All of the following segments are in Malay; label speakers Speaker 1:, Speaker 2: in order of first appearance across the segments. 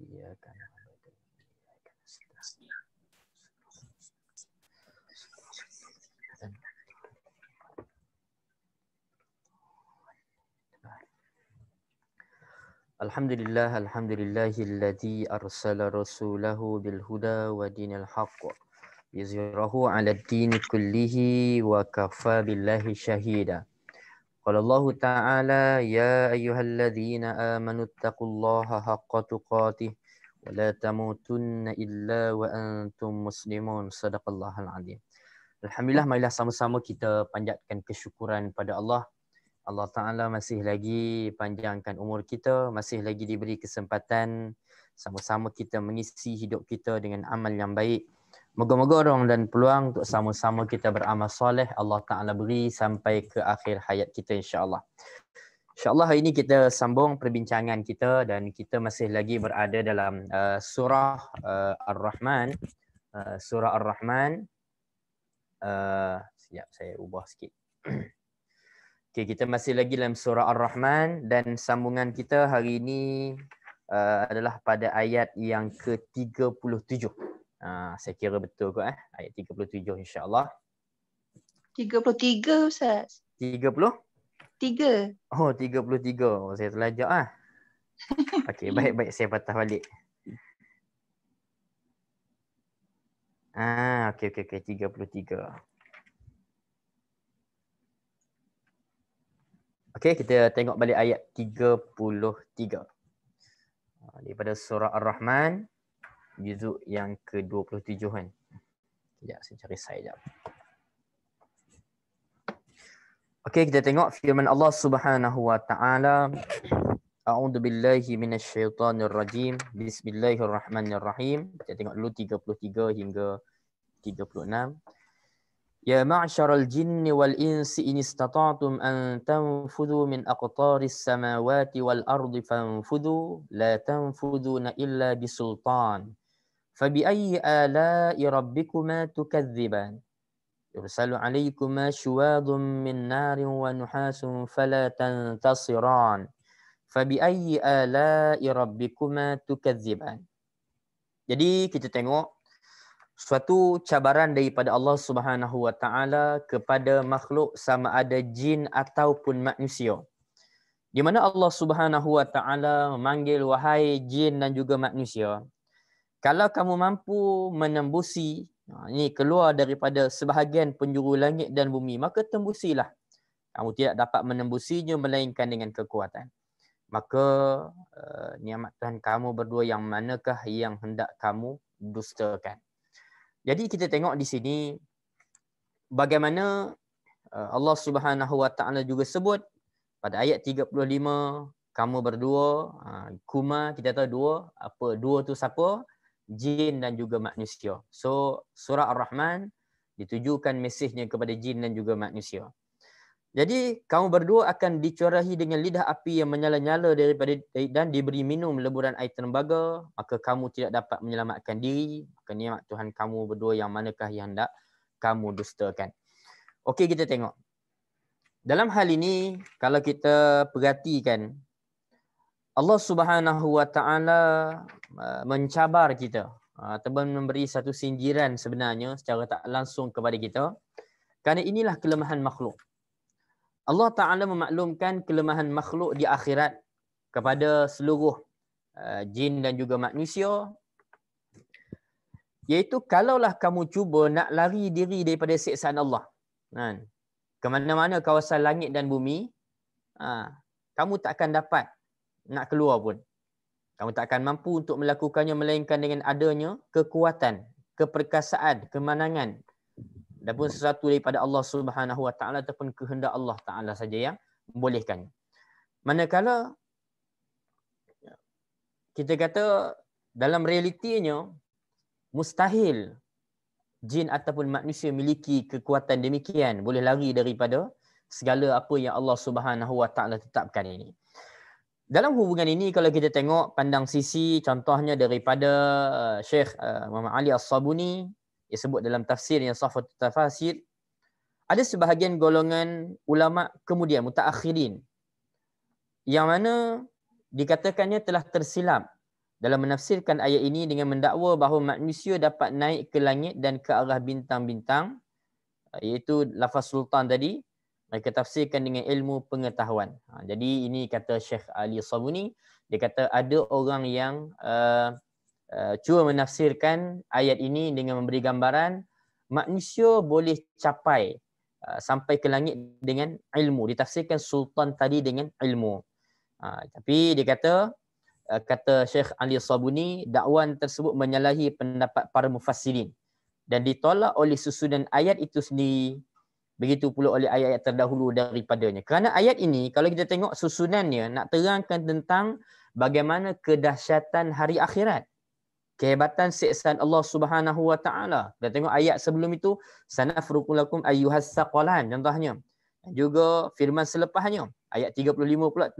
Speaker 1: Iyyaka na'budu wa iyyaka nasta'in. Alhamdulillahilladzi arsala rasulahu bil huda wa dinil haqq yuzhirahu 'alad dini kullihi wa kafa billahi shahida. Qala Allah Ta'ala ya ayyuhalladzina amanu taqullaha haqqa tuqatih wa la tamutunna illa wa antum muslimun. Sadaqallahul 'azim. Alhamdulillah, marilah sama-sama kita panjatkan kesyukuran pada Allah. Allah Ta'ala masih lagi panjangkan umur kita, masih lagi diberi kesempatan sama-sama kita mengisi hidup kita dengan amal yang baik. Moga-moga orang dan peluang untuk sama-sama kita beramal soleh Allah Ta'ala beri sampai ke akhir hayat kita, insya-Allah. InsyaAllah hari ini kita sambung perbincangan kita dan kita masih lagi berada dalam surah Ar-Rahman. Surah Ar-Rahman. Sekejap saya ubah sikit. Okay, kita masih lagi dalam surah Ar-Rahman dan sambungan kita hari ini adalah pada ayat yang ke-37. Saya kira betul kot ayat 37 insya-Allah.
Speaker 2: 33 Ustaz.
Speaker 1: 30?
Speaker 2: 3.
Speaker 1: Oh, 33. Oh, saya terlajak Okey, baik-baik saya patah balik. Okey 33. Okey, kita tengok balik ayat 33. Daripada surah Ar-Rahman, juzuk yang ke-27 kan. Sekejap, saya cari slide sekejap. Okey, kita tengok firman Allah Subhanahu wa taala. A'udzu billahi minasyaitonir rajim. Bismillahirrahmanirrahim. Kita tengok dulu 33 hingga 36. Ya ma'syaral jinni wal insi in istata'tum an tanfudhu min aqtaris samawati wal ardi fanfudhu la tanfudhuna illa bisultan. Fabi ayyi ala'i rabbikuma tukadziban. Yursalu 'alaykuma syuwadun min narin wa nuhasun fala tantasiran. Fabi ayyi ala'i rabbikuma tukadziban. Jadi kita tengok suatu cabaran daripada Allah Subhanahu wa taala kepada makhluk sama ada jin ataupun manusia. Di mana Allah Subhanahu wa taala memanggil wahai jin dan juga manusia, kalau kamu mampu menembusi ini keluar daripada sebahagian penjuru langit dan bumi, maka tembusilah. Kamu tidak dapat menembusinya melainkan dengan kekuatan. Maka nikmat Tuhan kamu berdua yang manakah yang hendak kamu dustakan? Jadi kita tengok di sini bagaimana Allah Subhanahu wa taala juga sebut pada ayat 35, kamu berdua, kuma kita tahu dua, apa dua tu siapa? Jin dan juga manusia. So surah Ar-Rahman ditujukan mesejnya kepada jin dan juga manusia. Jadi kamu berdua akan dicorahi dengan lidah api yang menyala-nyala daripada dan diberi minum leburan air tembaga, maka kamu tidak dapat menyelamatkan diri, maka nikmat Tuhan kamu berdua yang manakah yang hendak kamu dustakan. Okey, kita tengok. Dalam hal ini kalau kita perhatikan, Allah Subhanahu wa taala mencabar kita ataupun memberi satu sindiran sebenarnya secara tak langsung kepada kita, kerana inilah kelemahan makhluk. Allah Ta'ala memaklumkan kelemahan makhluk di akhirat kepada seluruh jin dan juga manusia, iaitu kalaulah kamu cuba nak lari diri daripada siksaan Allah ke mana-mana kawasan langit dan bumi, kamu tak akan dapat nak keluar pun. Kamu tak akan mampu untuk melakukannya melainkan dengan adanya kekuatan, keperkasaan, kemenangan ataupun sesuatu daripada Allah Subhanahu wa taala ataupun kehendak Allah Taala saja yang membolehkannya. Manakala kita kata dalam realitinya mustahil jin ataupun manusia memiliki kekuatan demikian boleh lari daripada segala apa yang Allah Subhanahu wa taala tetapkan ini. Dalam hubungan ini kalau kita tengok pandang sisi contohnya daripada Syekh Muhammad Ali As-Sabuni, dia sebut dalam tafsir yang Safatul Tafasir, ada sebahagian golongan ulama kemudian mutaakhirin yang mana dikatakannya telah tersilap dalam menafsirkan ayat ini dengan mendakwa bahawa manusia dapat naik ke langit dan ke arah bintang-bintang, iaitu lafaz sultan tadi, mereka tafsirkan dengan ilmu pengetahuan. Jadi ini kata Syekh Ali Sabuni, dia kata ada orang yang cuba menafsirkan ayat ini dengan memberi gambaran manusia boleh capai sampai ke langit dengan ilmu. Ditafsirkan sultan tadi dengan ilmu. Tapi dia kata Syekh Ali Sabuni, dakwaan tersebut menyalahi pendapat para mufassirin dan ditolak oleh susunan ayat itu sendiri. Begitu pula oleh ayat-ayat terdahulu daripadanya. Kerana ayat ini, kalau kita tengok susunannya, nak terangkan tentang bagaimana kedahsyatan hari akhirat, kehebatan siksaan Allah Subhanahu wa taala. Kita tengok ayat sebelum itu, sanafruqu lakum ayyuhas saqalan contohnya. Juga firman selepasnya, ayat 35 pula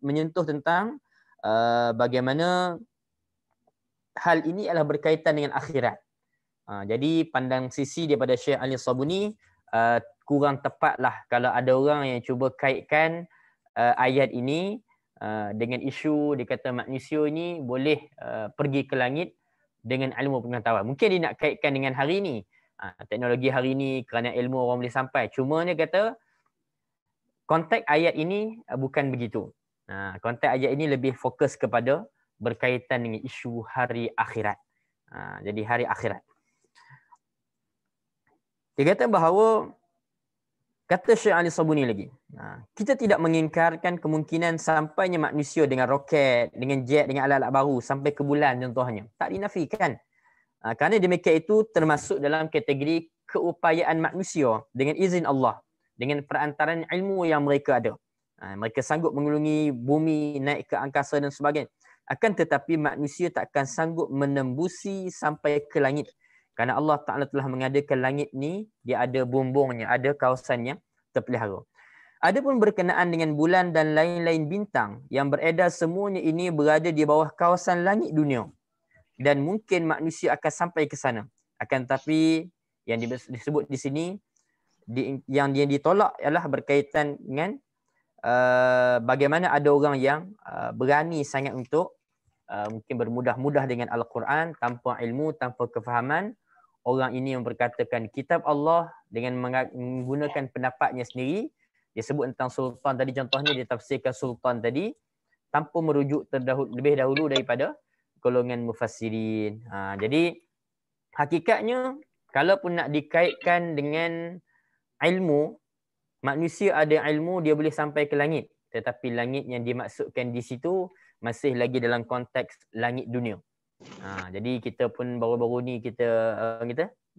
Speaker 1: menyentuh tentang bagaimana hal ini adalah berkaitan dengan akhirat. Jadi pandang sisi daripada Syekh Ali Sabuni kurang tepatlah kalau ada orang yang cuba kaitkan ayat ini dengan isu dia kata manusia ini boleh pergi ke langit dengan ilmu pengetahuan. Mungkin dia nak kaitkan dengan hari ini. Teknologi hari ini kerana ilmu orang boleh sampai. Cuma dia kata konteks ayat ini bukan begitu. Konteks ayat ini lebih fokus kepada berkaitan dengan isu hari akhirat. Jadi hari akhirat. Dia kata bahawa, kata Syekh Ali Sabuni lagi, kita tidak mengingkarkan kemungkinan sampainya manusia dengan roket, dengan jet, dengan alat-alat baru sampai ke bulan contohnya. Tak dinafikan. Kerana demikian itu termasuk dalam kategori keupayaan manusia dengan izin Allah, dengan perantaraan ilmu yang mereka ada. Mereka sanggup mengelungi bumi, naik ke angkasa dan sebagainya. Akan tetapi manusia takkan sanggup menembusi sampai ke langit. Kerana Allah Ta'ala telah mengadakan langit ni, dia ada bumbungnya, ada kawasannya terpelihara. Adapun berkenaan dengan bulan dan lain-lain bintang yang beredar, semuanya ini berada di bawah kawasan langit dunia. Dan mungkin manusia akan sampai ke sana. Akan tetapi yang disebut di sini, yang ditolak ialah berkaitan dengan bagaimana ada orang yang berani sangat untuk mungkin bermudah-mudah dengan Al-Quran tanpa ilmu, tanpa kefahaman. Orang ini yang berkatakan kitab Allah dengan menggunakan pendapatnya sendiri. Dia sebut tentang sultan tadi, contohnya dia tafsirkan sultan tadi tanpa merujuk lebih dahulu daripada golongan mufassirin. Jadi hakikatnya kalaupun nak dikaitkan dengan ilmu, manusia ada ilmu, dia boleh sampai ke langit. Tetapi langit yang dimaksudkan di situ masih lagi dalam konteks langit dunia. Jadi kita pun baru-baru ni kita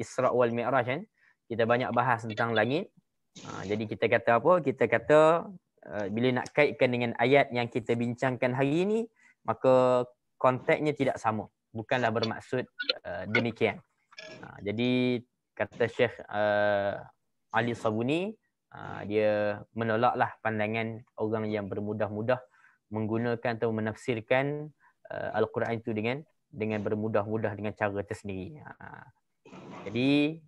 Speaker 1: Isra wal Mi'raj kan. Kita banyak bahas tentang langit. Jadi kita kata apa? Kita kata bila nak kaitkan dengan ayat yang kita bincangkan hari ini, maka konteksnya tidak sama. Bukanlah bermaksud demikian. Jadi kata Syekh Ali Sabuni, dia menolaklah pandangan orang yang bermudah-mudah menggunakan atau menafsirkan Al-Quran itu dengan bermudah-mudah dengan cara tersendiri. Jadi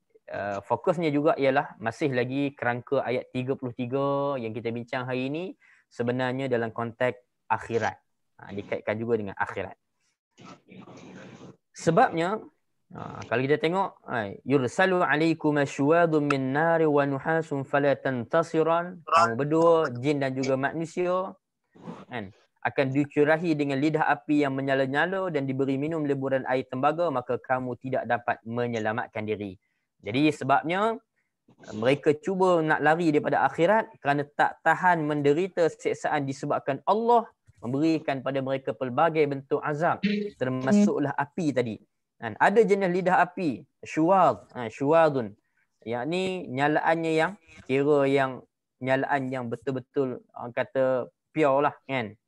Speaker 1: fokusnya juga ialah masih lagi kerangka ayat 33 yang kita bincang hari ini sebenarnya dalam konteks akhirat. Dikaitkan juga dengan akhirat. Sebabnya kalau kita tengok yursalu alaikum asywadun min nari wa nuhasun fala tantasiran, kamu berdua jin dan juga manusia kan akan dicurahi dengan lidah api yang menyala-nyala dan diberi minum leburan air tembaga, maka kamu tidak dapat menyelamatkan diri. Jadi sebabnya mereka cuba nak lari daripada akhirat kerana tak tahan menderita siksaan disebabkan Allah memberikan pada mereka pelbagai bentuk azab, termasuklah api tadi. Ada jenis lidah api, syuwadun, yakni nyalaannya yang kira yang nyalaan yang betul-betul orang kata pure lah kan.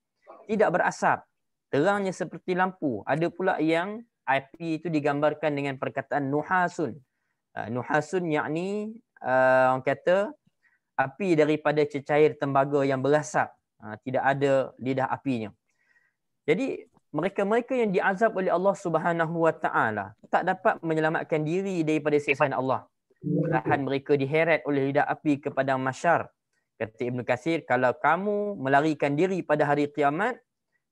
Speaker 1: Tidak berasap, terangnya seperti lampu. Ada pula yang api itu digambarkan dengan perkataan nuhasun. Nuhasun yakni orang kata api daripada cecair tembaga yang berasap. Tidak ada lidah apinya. Jadi mereka-mereka yang diazab oleh Allah Subhanahu Wa Taala tak dapat menyelamatkan diri daripada siksaan Allah. Malahan mereka diheret oleh lidah api ke padang mahsyar. Kata Ibn Katsir, kalau kamu melarikan diri pada hari kiamat,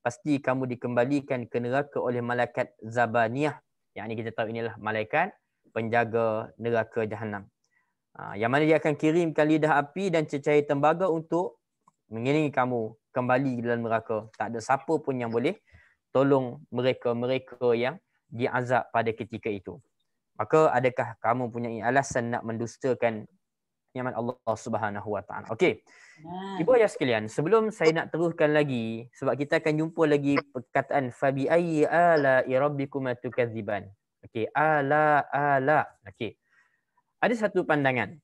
Speaker 1: pasti kamu dikembalikan ke neraka oleh malaikat Zabaniyah. Yang ini kita tahu inilah malaikat penjaga neraka Jahannam. Yang mana dia akan kirimkan lidah api dan cecair tembaga untuk mengiringi kamu kembali ke dalam neraka. Tak ada siapa pun yang boleh tolong mereka-mereka yang diazab pada ketika itu. Maka adakah kamu punya alasan nak mendustakan nikmat Allah Subhanahu Wa Taala? Okey. Ibu ayah sekalian, sebelum saya nak teruskan lagi, sebab kita akan jumpa lagi perkataan fabi ayyi ala'i rabbikuma tukadziban. Okey, ala. Okey. Ada satu pandangan.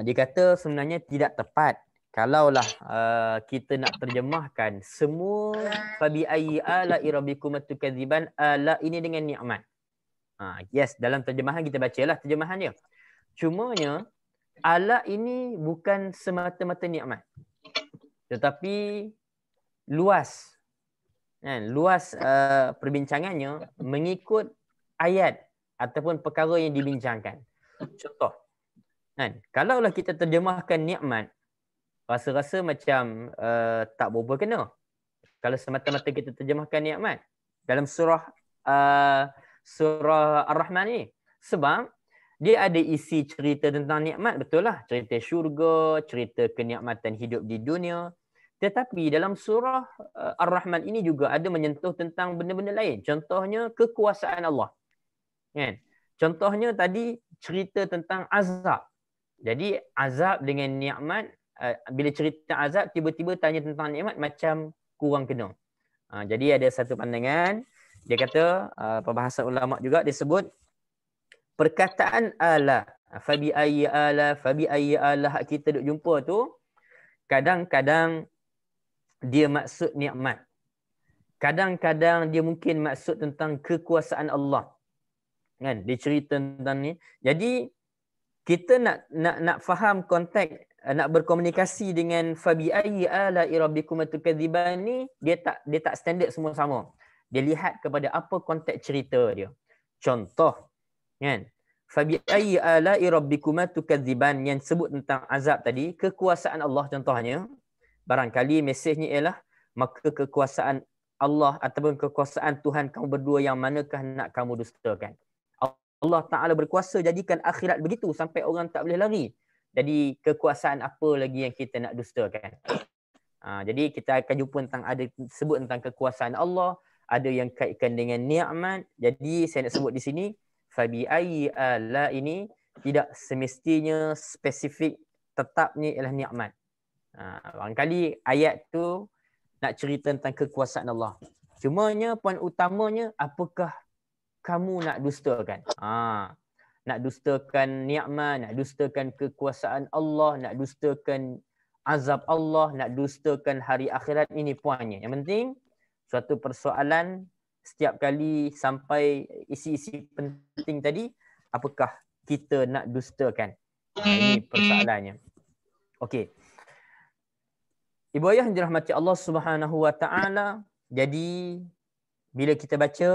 Speaker 1: Dia kata sebenarnya tidak tepat kalaulah kita nak terjemahkan semua fabi ayyi ala'i rabbikuma tukadziban, ala ini dengan nikmat. Yes, dalam terjemahan kita bacalah terjemahan dia. Cumanya ala ini bukan semata-mata nikmat, tetapi luas, kan? Luas perbincangannya mengikut ayat ataupun perkara yang dibincangkan. Contoh, kan? Kalaulah kita terjemahkan nikmat, rasa-rasa macam tak berapa kena. Kalau semata-mata kita terjemahkan nikmat dalam surah Ar-Rahman ni, sebab dia ada isi cerita tentang nikmat, betul lah. Cerita syurga, cerita kenikmatan hidup di dunia. Tetapi dalam surah Ar-Rahman ini juga ada menyentuh tentang benda-benda lain. Contohnya kekuasaan Allah. Kan? Contohnya tadi cerita tentang azab. Jadi azab dengan nikmat, bila cerita azab tiba-tiba tanya tentang nikmat macam kurang kena. Jadi ada satu pandangan, dia kata perbahasan ulama juga disebut perkataan ala, fabi ayyi ala kita duk jumpa tu, kadang-kadang dia maksud nikmat. Kadang-kadang dia mungkin maksud tentang kekuasaan Allah. Kan? Dia cerita tentang ni. Jadi kita nak faham konteks, nak berkomunikasi dengan fabi ayyi ala'i rabbikuma tukadziban ni, dia tak standard semua sama. Dia lihat kepada apa konteks cerita dia. Contoh, kan? Fabi ayyi ala'i rabbikuma tukadziban yang sebut tentang azab tadi, kekuasaan Allah contohnya, barangkali mesejnya ialah maka kekuasaan Allah ataupun kekuasaan Tuhan kamu berdua yang manakah nak kamu dustakan. Allah Ta'ala berkuasa jadikan akhirat begitu sampai orang tak boleh lari. Jadi kekuasaan apa lagi yang kita nak dustakan? Jadi kita akan jumpa tentang ada sebut tentang kekuasaan Allah, ada yang kaitkan dengan nikmat. Jadi saya nak sebut di sini fabi ayyi ala ini tidak semestinya spesifik tetapnya ialah nikmat. Barangkali ayat tu nak cerita tentang kekuasaan Allah. Cumanya poin utamanya apakah kamu nak dustakan? Nak dustakan nikmat, nak dustakan kekuasaan Allah, nak dustakan azab Allah, nak dustakan hari akhirat, ini poinnya. Yang penting suatu persoalan setiap kali sampai isi-isi penting tadi, apakah kita nak dustakan? Ini persoalannya. Okey. Ibu ayah yang dirahmati Allah Subhanahu Wa Taala, jadi bila kita baca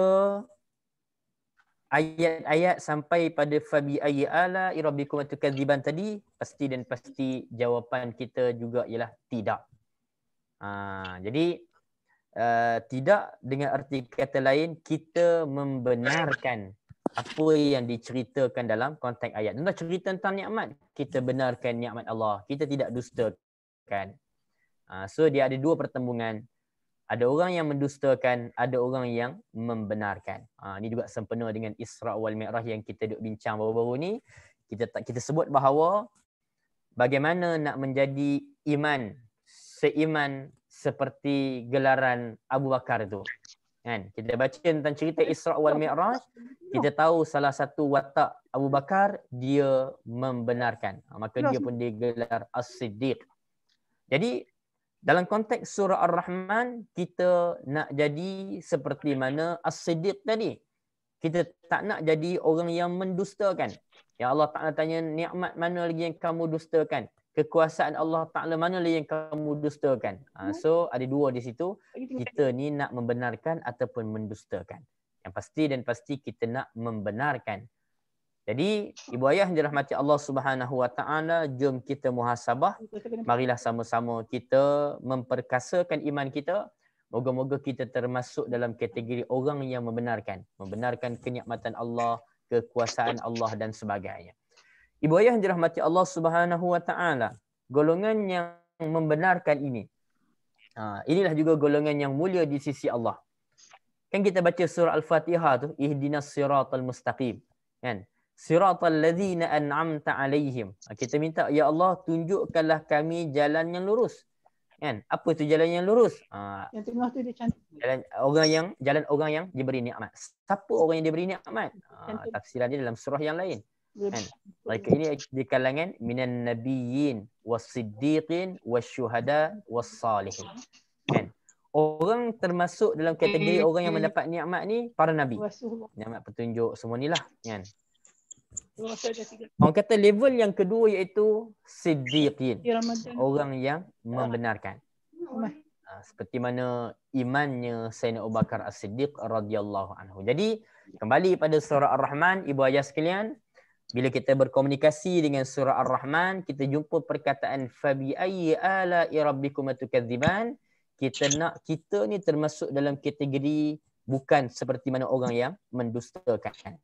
Speaker 1: ayat-ayat sampai pada fabi ayyi ala'i rabbikum tukadziban tadi, pasti jawapan kita juga ialah tidak. Jadi tidak dengan arti kata lain kita membenarkan apa yang diceritakan dalam konteks ayat. Tentang cerita tentang nikmat, kita benarkan nikmat Allah, kita tidak dustakan. So dia ada dua pertembungan. Ada orang yang mendustakan, ada orang yang membenarkan. Ini juga sempena dengan Isra wal Mi'raj yang kita duk bincang baru-baru ni. Kita sebut bahawa bagaimana nak menjadi seiman seperti gelaran Abu Bakar tu. Kan? Kita baca tentang cerita Isra wal Mi'raj, kita tahu salah satu watak Abu Bakar, dia membenarkan. Maka dia pun digelar As-Siddiq. Jadi dalam konteks surah Ar-Rahman, kita nak jadi seperti mana As-Siddiq tadi. Kita tak nak jadi orang yang mendustakan. Ya Allah Ta'ala tanya, nikmat mana lagi yang kamu dustakan? Kekuasaan Allah Ta'ala mana lagi yang kamu dustakan? So ada dua di situ. Kita ni nak membenarkan ataupun mendustakan. Yang pasti kita nak membenarkan. Jadi ibu ayah yang dirahmati Allah Subhanahu Wa Taala, jom kita muhasabah. Marilah sama-sama kita memperkasakan iman kita, Moga-moga kita termasuk dalam kategori orang yang membenarkan kenikmatan Allah, kekuasaan Allah dan sebagainya. Ibu ayah yang dirahmati Allah Subhanahu wa taala, golongan yang membenarkan ini. Inilah juga golongan yang mulia di sisi Allah. Kan kita baca surah Al-Fatihah tu, ihdinas siratal mustaqim. Kan? Siratal ladzina an'amta alaihim. Kita minta, ya Allah, tunjukkanlah kami jalan yang lurus. Kan? Apa tu jalan yang lurus?
Speaker 2: Yang tengah tu dia cantik.
Speaker 1: Jalan orang yang diberi nikmat. Siapa orang yang diberi nikmat? Tafsiran dia dalam surah yang lain. Kan? Mereka ini di kalangan minan nabiyyin was-siddiqin wasyuhada was-salihin. Kan? Orang termasuk dalam kategori orang yang mendapat nikmat ni para nabi. Nikmat petunjuk semua ni lah, kan. Orang kata level yang kedua iaitu siddiqin. Orang yang membenarkan. Seperti mana imannya Sayyidina Abu Bakar As-Siddiq radhiyallahu anhu. Jadi kembali pada surah Ar-Rahman, ibu ayah sekalian, bila kita berkomunikasi dengan surah Ar-Rahman, kita jumpa perkataan fabi ayyi ala'i rabbikum tukadziban. Kita ni termasuk dalam kategori bukan seperti mana orang yang mendustakan.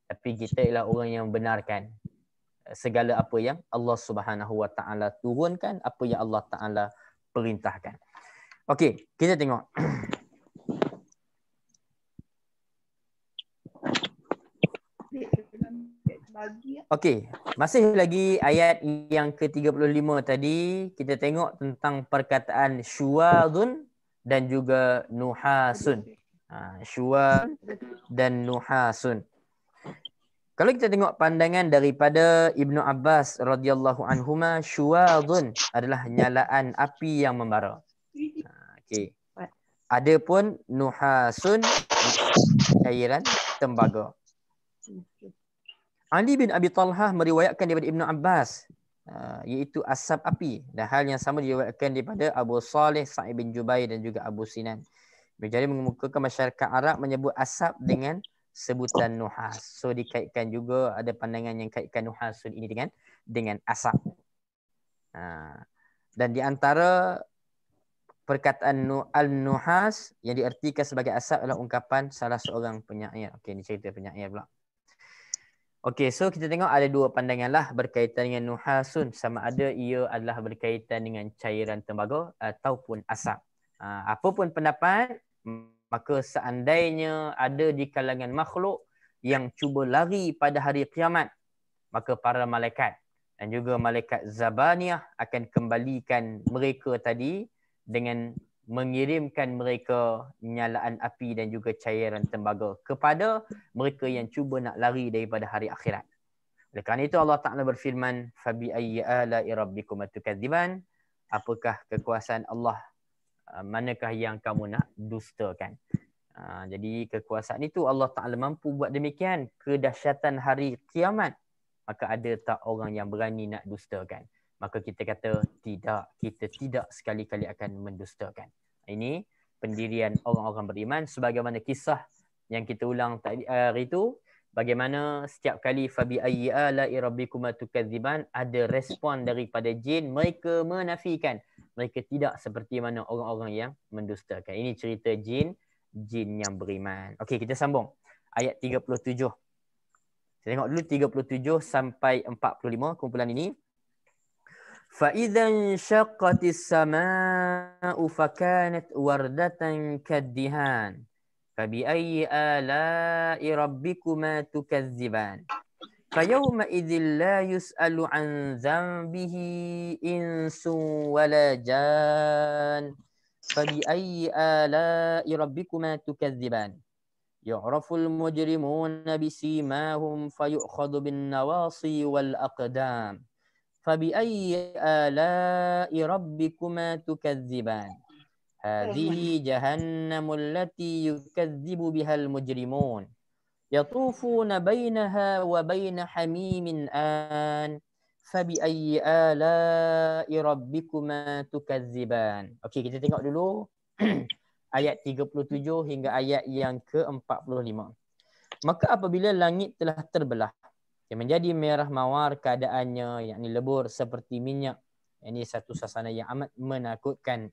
Speaker 1: Tapi kita ialah orang yang benarkan segala apa yang Allah Subhanahu wa taala turunkan, apa yang Allah taala perintahkan. Okey, kita tengok. Okey, masih lagi ayat yang ke-35 tadi, kita tengok tentang perkataan syuwadun dan juga nuhasun. Syuwad dan nuhasun. Kalau kita tengok pandangan daripada Ibnu Abbas radhiyallahu anhuma, syuwadun adalah nyalaan api yang membara. Okey. Adapun nuhasun cairan tembaga. Ali bin Abi Talhah meriwayatkan daripada Ibnu Abbas iaitu asap api, dan hal yang sama diriwayatkan daripada Abu Saleh, Sa'id bin Jubair dan juga Abu Sinan. Jadi mengemukakan masyarakat Arab menyebut asap dengan sebutan nuhas. So dikaitkan juga, ada pandangan yang kaitkan nuhasun ini dengan asap. Dan di antara perkataan al-nuhas yang diartikan sebagai asap adalah ungkapan salah seorang penyair. Okey, ni cerita penyair pula. Okey, so kita tengok ada dua pandangan lah berkaitan dengan nuhasun, sama ada ia adalah berkaitan dengan cairan tembaga ataupun asap. Apapun pendapat, maka seandainya ada di kalangan makhluk yang cuba lari pada hari kiamat, maka para malaikat dan juga malaikat Zabaniyah akan kembalikan mereka tadi dengan mengirimkan mereka nyalaan api dan juga cairan tembaga kepada mereka yang cuba nak lari daripada hari akhirat. Oleh kerana itu Allah Ta'ala berfirman, fabi ayyi ala'i rabbikum tukadziban, apakah kekuasaan Allah, manakah yang kamu nak dustakan. Jadi kekuasaan itu Allah Ta'ala mampu buat demikian. Kedahsyatan hari kiamat, maka ada tak orang yang berani nak dustakan? Maka kita kata tidak, kita tidak sekali-kali akan mendustakan. Ini pendirian orang-orang beriman, sebagaimana kisah yang kita ulang tadi hari itu, bagaimana setiap kali fabi ayyi ala'i rabbikum tukadziban, ada respon daripada jin, mereka menafikan, mereka tidak seperti mana orang-orang yang mendustakan. Ini cerita jin yang beriman. Okey, kita sambung ayat 37. Kita tengok dulu 37 sampai 45 kumpulan ini. فَإِذَا انشَقَّتِ السَّمَاءُ فَكَانَتْ وَرْدَةً كَالدِّهَانِ فَبِأَيِّ آلَاءِ رَبِّكُمَا تُكَذِّبَانِ فَيَوْمَئِذٍ لَا يُسْأَلُ عَنْ ذَنبِهِ إِنسٌ وَلَا جَانٌّ فَبِأَيِّ آلَاءِ رَبِّكُمَا تُكَذِّبَانِ يُعْرَفُ الْمُجْرِمُونَ بِسِيمَاهُمْ فَيُؤْخَذُ بِالنَّوَاصِي وَالْأَقْدَامِ فبأي آلاء ربكما تكذبان هذه جهنم التي يكذب بها المجرمون يطوفون بينها وبين حميم آن فبأي آلاء ربكما تكذبان. Okey, kita tengok dulu ayat 37 hingga ayat yang ke-45. Maka apabila langit telah terbelah, yang menjadi merah mawar keadaannya, yakni lebur seperti minyak. Ini satu suasana yang amat menakutkan.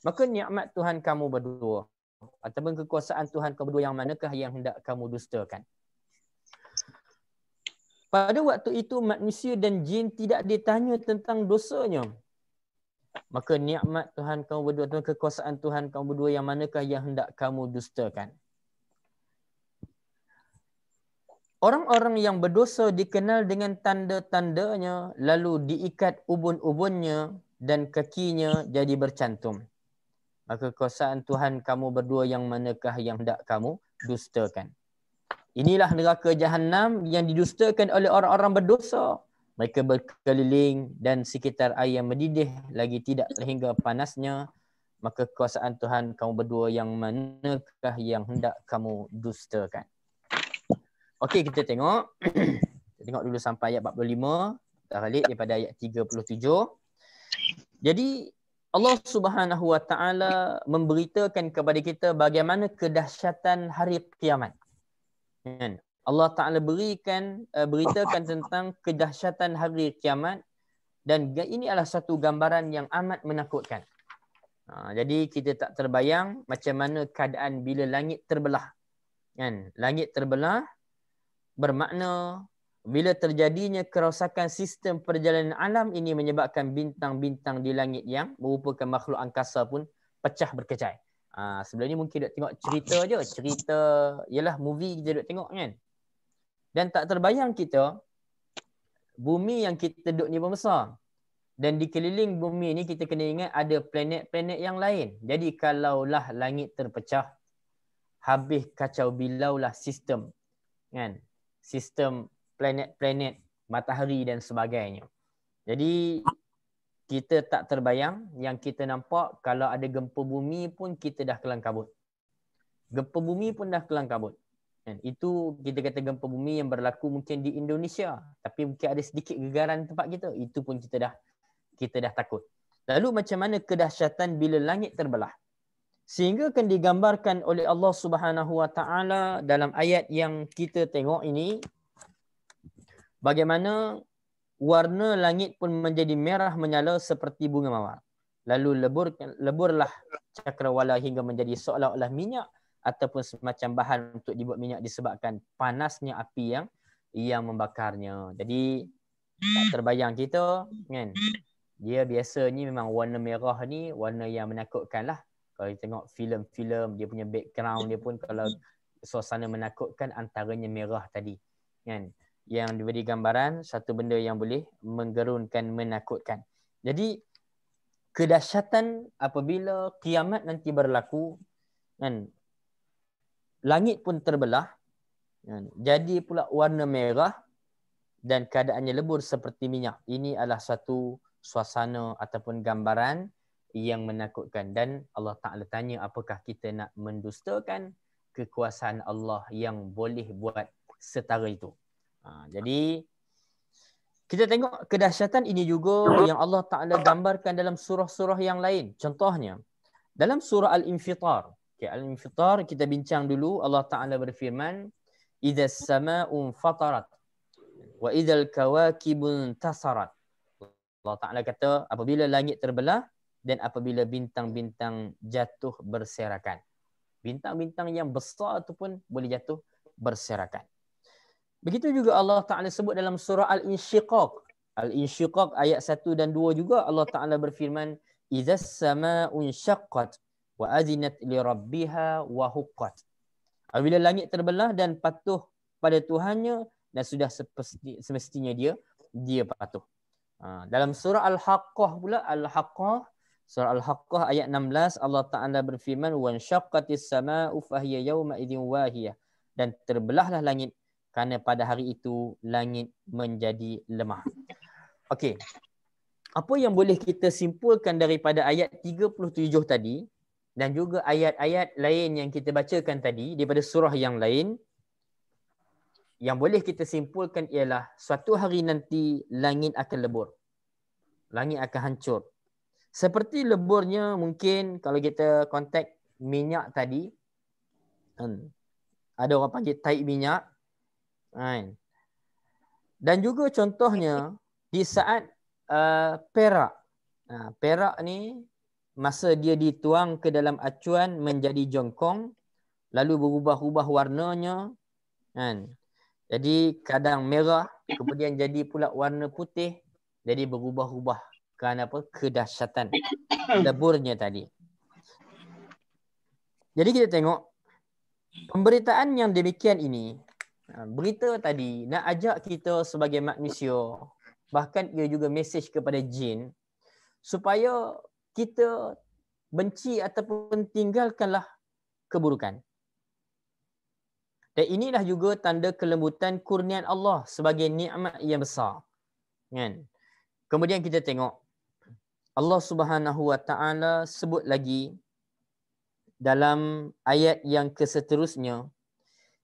Speaker 1: maka nikmat Tuhan kamu berdua ataupun kekuasaan Tuhan kamu berdua yang manakah yang hendak kamu dustakan? Pada waktu itu manusia dan jin tidak ditanya tentang dosanya. Maka nikmat Tuhan kamu berdua atau kekuasaan Tuhan kamu berdua yang manakah yang hendak kamu dustakan? Orang-orang yang berdosa dikenal dengan tanda-tandanya, lalu diikat ubun-ubunnya dan kakinya jadi bercantum. Maka kekuasaan Tuhan kamu berdua yang manakah yang hendak kamu dustakan? Inilah neraka Jahannam yang didustakan oleh orang-orang berdosa. Mereka berkeliling dan sekitar air yang mendidih lagi tidak terhingga panasnya. Maka kekuasaan Tuhan kamu berdua yang manakah yang hendak kamu dustakan? Okey, kita tengok. Kita tengok dulu sampai ayat 45. Kita balik daripada ayat 37. Jadi Allah Subhanahu Wa Taala memberitakan kepada kita bagaimana kedahsyatan hari kiamat. Allah Taala beritakan tentang kedahsyatan hari kiamat dan ini adalah satu gambaran yang amat menakutkan. Jadi kita tak terbayang macam mana keadaan bila langit terbelah. Kan? Langit terbelah bermakna bila terjadinya kerosakan sistem perjalanan alam ini menyebabkan bintang-bintang di langit yang merupakan makhluk angkasa pun pecah berkecai. Sebelum ni mungkin duk tengok cerita je. Cerita ialah movie kita duk tengok kan. Dan tak terbayang kita bumi yang kita duduk ni besar. Dan di keliling bumi ni kita kena ingat ada planet-planet yang lain. Jadi kalaulah langit terpecah, habis kacau bilaulah sistem kan. Sistem planet-planet, matahari dan sebagainya. Jadi kita tak terbayang, yang kita nampak kalau ada gempa bumi pun kita dah kelang kabut. Gempa bumi pun dah kelang kabut. Dan itu kita kata gempa bumi yang berlaku mungkin di Indonesia, tapi mungkin ada sedikit gegaran tempat kita, itu pun kita dah takut. Lalu macam mana kedahsyatan bila langit terbelah? Sehingga akan digambarkan oleh Allah Subhanahu Wa Taala dalam ayat yang kita tengok ini, bagaimana warna langit pun menjadi merah menyala seperti bunga mawar. Lalu leburlah cakrawala hingga menjadi seolah-olah minyak ataupun semacam bahan untuk dibuat minyak disebabkan panasnya api yang membakarnya. Jadi tak terbayang kita kan. Dia biasanya memang warna merah ni warna yang menakutkan lah. Kalau kita tengok filem-filem, dia punya background dia pun kalau suasana menakutkan antaranya merah tadi kan. Yang diberi gambaran satu benda yang boleh menggerunkan, menakutkan. Jadi kedahsyatan apabila kiamat nanti berlaku kan, langit pun terbelah kan, jadi pula warna merah dan keadaannya lebur seperti minyak. Ini adalah satu suasana ataupun gambaran yang menakutkan. Dan Allah Ta'ala tanya apakah kita nak mendustakan kekuasaan Allah yang boleh buat setara itu. Jadi kita tengok kedahsyatan ini juga yang Allah Ta'ala gambarkan dalam surah-surah yang lain. Contohnya dalam surah Al-Infitar. Okay, Al-Infitar kita bincang dulu. Allah Ta'ala berfirman, "Idza as-sama'u fatarat wa idzal kawakibu intasarat." Allah Ta'ala kata apabila langit terbelah dan apabila bintang-bintang jatuh berserakan. Bintang-bintang yang besar itu pun boleh jatuh berserakan. Begitu juga Allah Ta'ala sebut dalam surah Al-Insyiqaq. Al-Insyiqaq ayat 1 dan 2 juga Allah Ta'ala berfirman, "Idza as-sama'u insyaqqat wa azinat li rabbiha wa huqqat." Apabila langit terbelah dan patuh pada Tuhannya dan sudah semestinya dia patuh. Dalam surah Al-Haqqah pula, surah Al-Haqqah ayat 16 Allah Ta'ala berfirman, "Wa ansyaqqatis sama'u fahiya yawma idzin wahiyah." Dan terbelahlah langit kerana pada hari itu langit menjadi lemah. Okey. Apa yang boleh kita simpulkan daripada ayat 37 tadi dan juga ayat-ayat lain yang kita bacakan tadi daripada surah yang lain, yang boleh kita simpulkan ialah suatu hari nanti langit akan lebur. Langit akan hancur. Seperti leburnya mungkin kalau kita kontak minyak tadi, ada orang panggil taik minyak. Dan juga contohnya di saat perak. Perak ni masa dia dituang ke dalam acuan menjadi jongkong, lalu berubah-ubah warnanya, kan? Jadi kadang merah, kemudian jadi pula warna putih, jadi berubah-ubah kerana apa? Kedahsyatan leburnya tadi. Jadi kita tengok pemberitaan yang demikian ini, berita tadi nak ajak kita sebagai manusia, bahkan ia juga mesej kepada jin, supaya kita benci ataupun tinggalkanlah keburukan. Dan inilah juga tanda kelembutan kurnian Allah sebagai nikmat yang besar. Kan? Kemudian kita tengok Allah Subhanahu Wa Taala sebut lagi dalam ayat yang keseterusnya,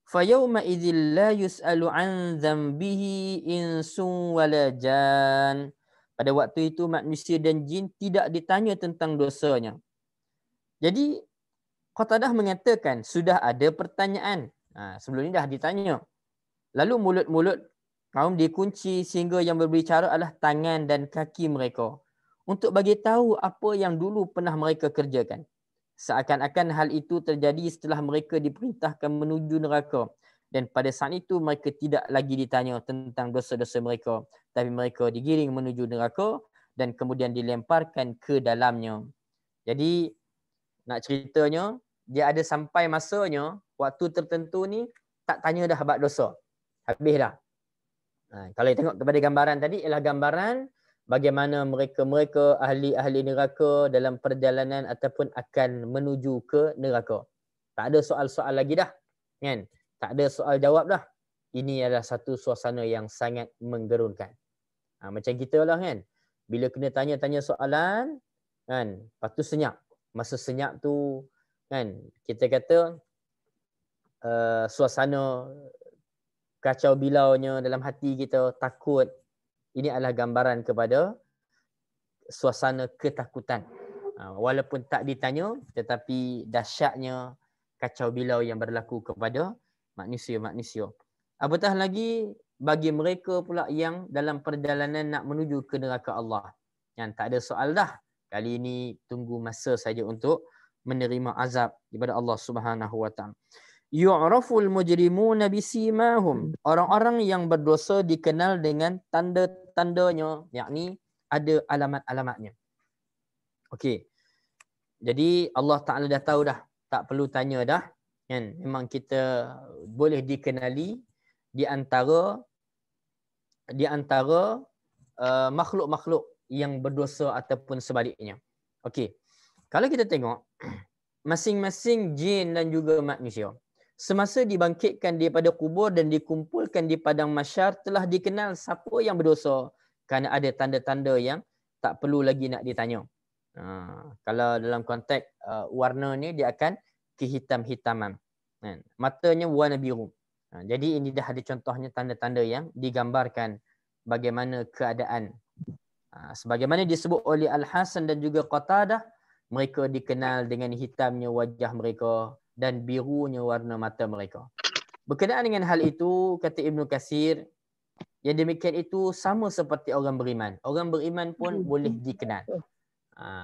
Speaker 1: فَيَوْمَ إِذٍ لَا يُسْأَلُ عَنْ ذَنْبِهِ إِنْسٌ وَلَا جَانٌ. Pada waktu itu manusia dan jin tidak ditanya tentang dosanya. Jadi Qatadah mengatakan sudah ada pertanyaan. Sebelum ini dah ditanya. Lalu mulut-mulut kaum dikunci sehingga yang berbicara adalah tangan dan kaki mereka untuk bagi tahu apa yang dulu pernah mereka kerjakan. Seakan-akan hal itu terjadi setelah mereka diperintahkan menuju neraka, dan pada saat itu mereka tidak lagi ditanya tentang dosa-dosa mereka, tapi mereka digiring menuju neraka dan kemudian dilemparkan ke dalamnya. Jadi nak ceritanya, dia ada sampai masanya waktu tertentu ni tak tanya dah bab dosa. Habis dah. Kalau tengok kepada gambaran tadi ialah gambaran bagaimana mereka ahli-ahli neraka dalam perjalanan ataupun akan menuju ke neraka. Tak ada soal-soal lagi dah. Kan? Tak ada soal jawab dah. Ini adalah satu suasana yang sangat menggerunkan. Macam kita lah kan. Bila kena tanya-tanya soalan, kan, lepas tu senyap. Masa senyap tu, kan, kita kata suasana kacau bilaunya dalam hati kita, takut. Ini adalah gambaran kepada suasana ketakutan. Walaupun tak ditanya, tetapi dahsyatnya kacau bilau yang berlaku kepada manusia-manusia. Apatah lagi bagi mereka pula yang dalam perjalanan nak menuju ke neraka Allah. Yang tak ada soal dah. Kali ini tunggu masa saja untuk menerima azab daripada Allah Subhanahu Wa Taala. Yu'raful mujrimuna bisimahum. Orang-orang yang berdosa dikenal dengan tanda-tandanya, yakni ada alamat-alamatnya. Okey. Jadi Allah Taala dah tahu dah, tak perlu tanya dah, kan? Memang kita boleh dikenali di antara makhluk-makhluk yang berdosa ataupun sebaliknya. Okey. Kalau kita tengok masing-masing jin dan juga manusia, semasa dibangkitkan daripada kubur dan dikumpulkan di padang mahsyar, telah dikenal siapa yang berdosa kerana ada tanda-tanda yang tak perlu lagi nak ditanya. Kalau dalam konteks warna ni, dia akan kehitam-hitaman. Matanya warna biru. Jadi ini dah ada contohnya tanda-tanda yang digambarkan bagaimana keadaan. Sebagaimana disebut oleh Al-Hasan dan juga Qatadah, mereka dikenal dengan hitamnya wajah mereka dan birunya warna mata mereka. Berkenaan dengan hal itu, kata Ibnu Katsir, yang demikian itu sama seperti orang beriman. Orang beriman pun boleh dikenal.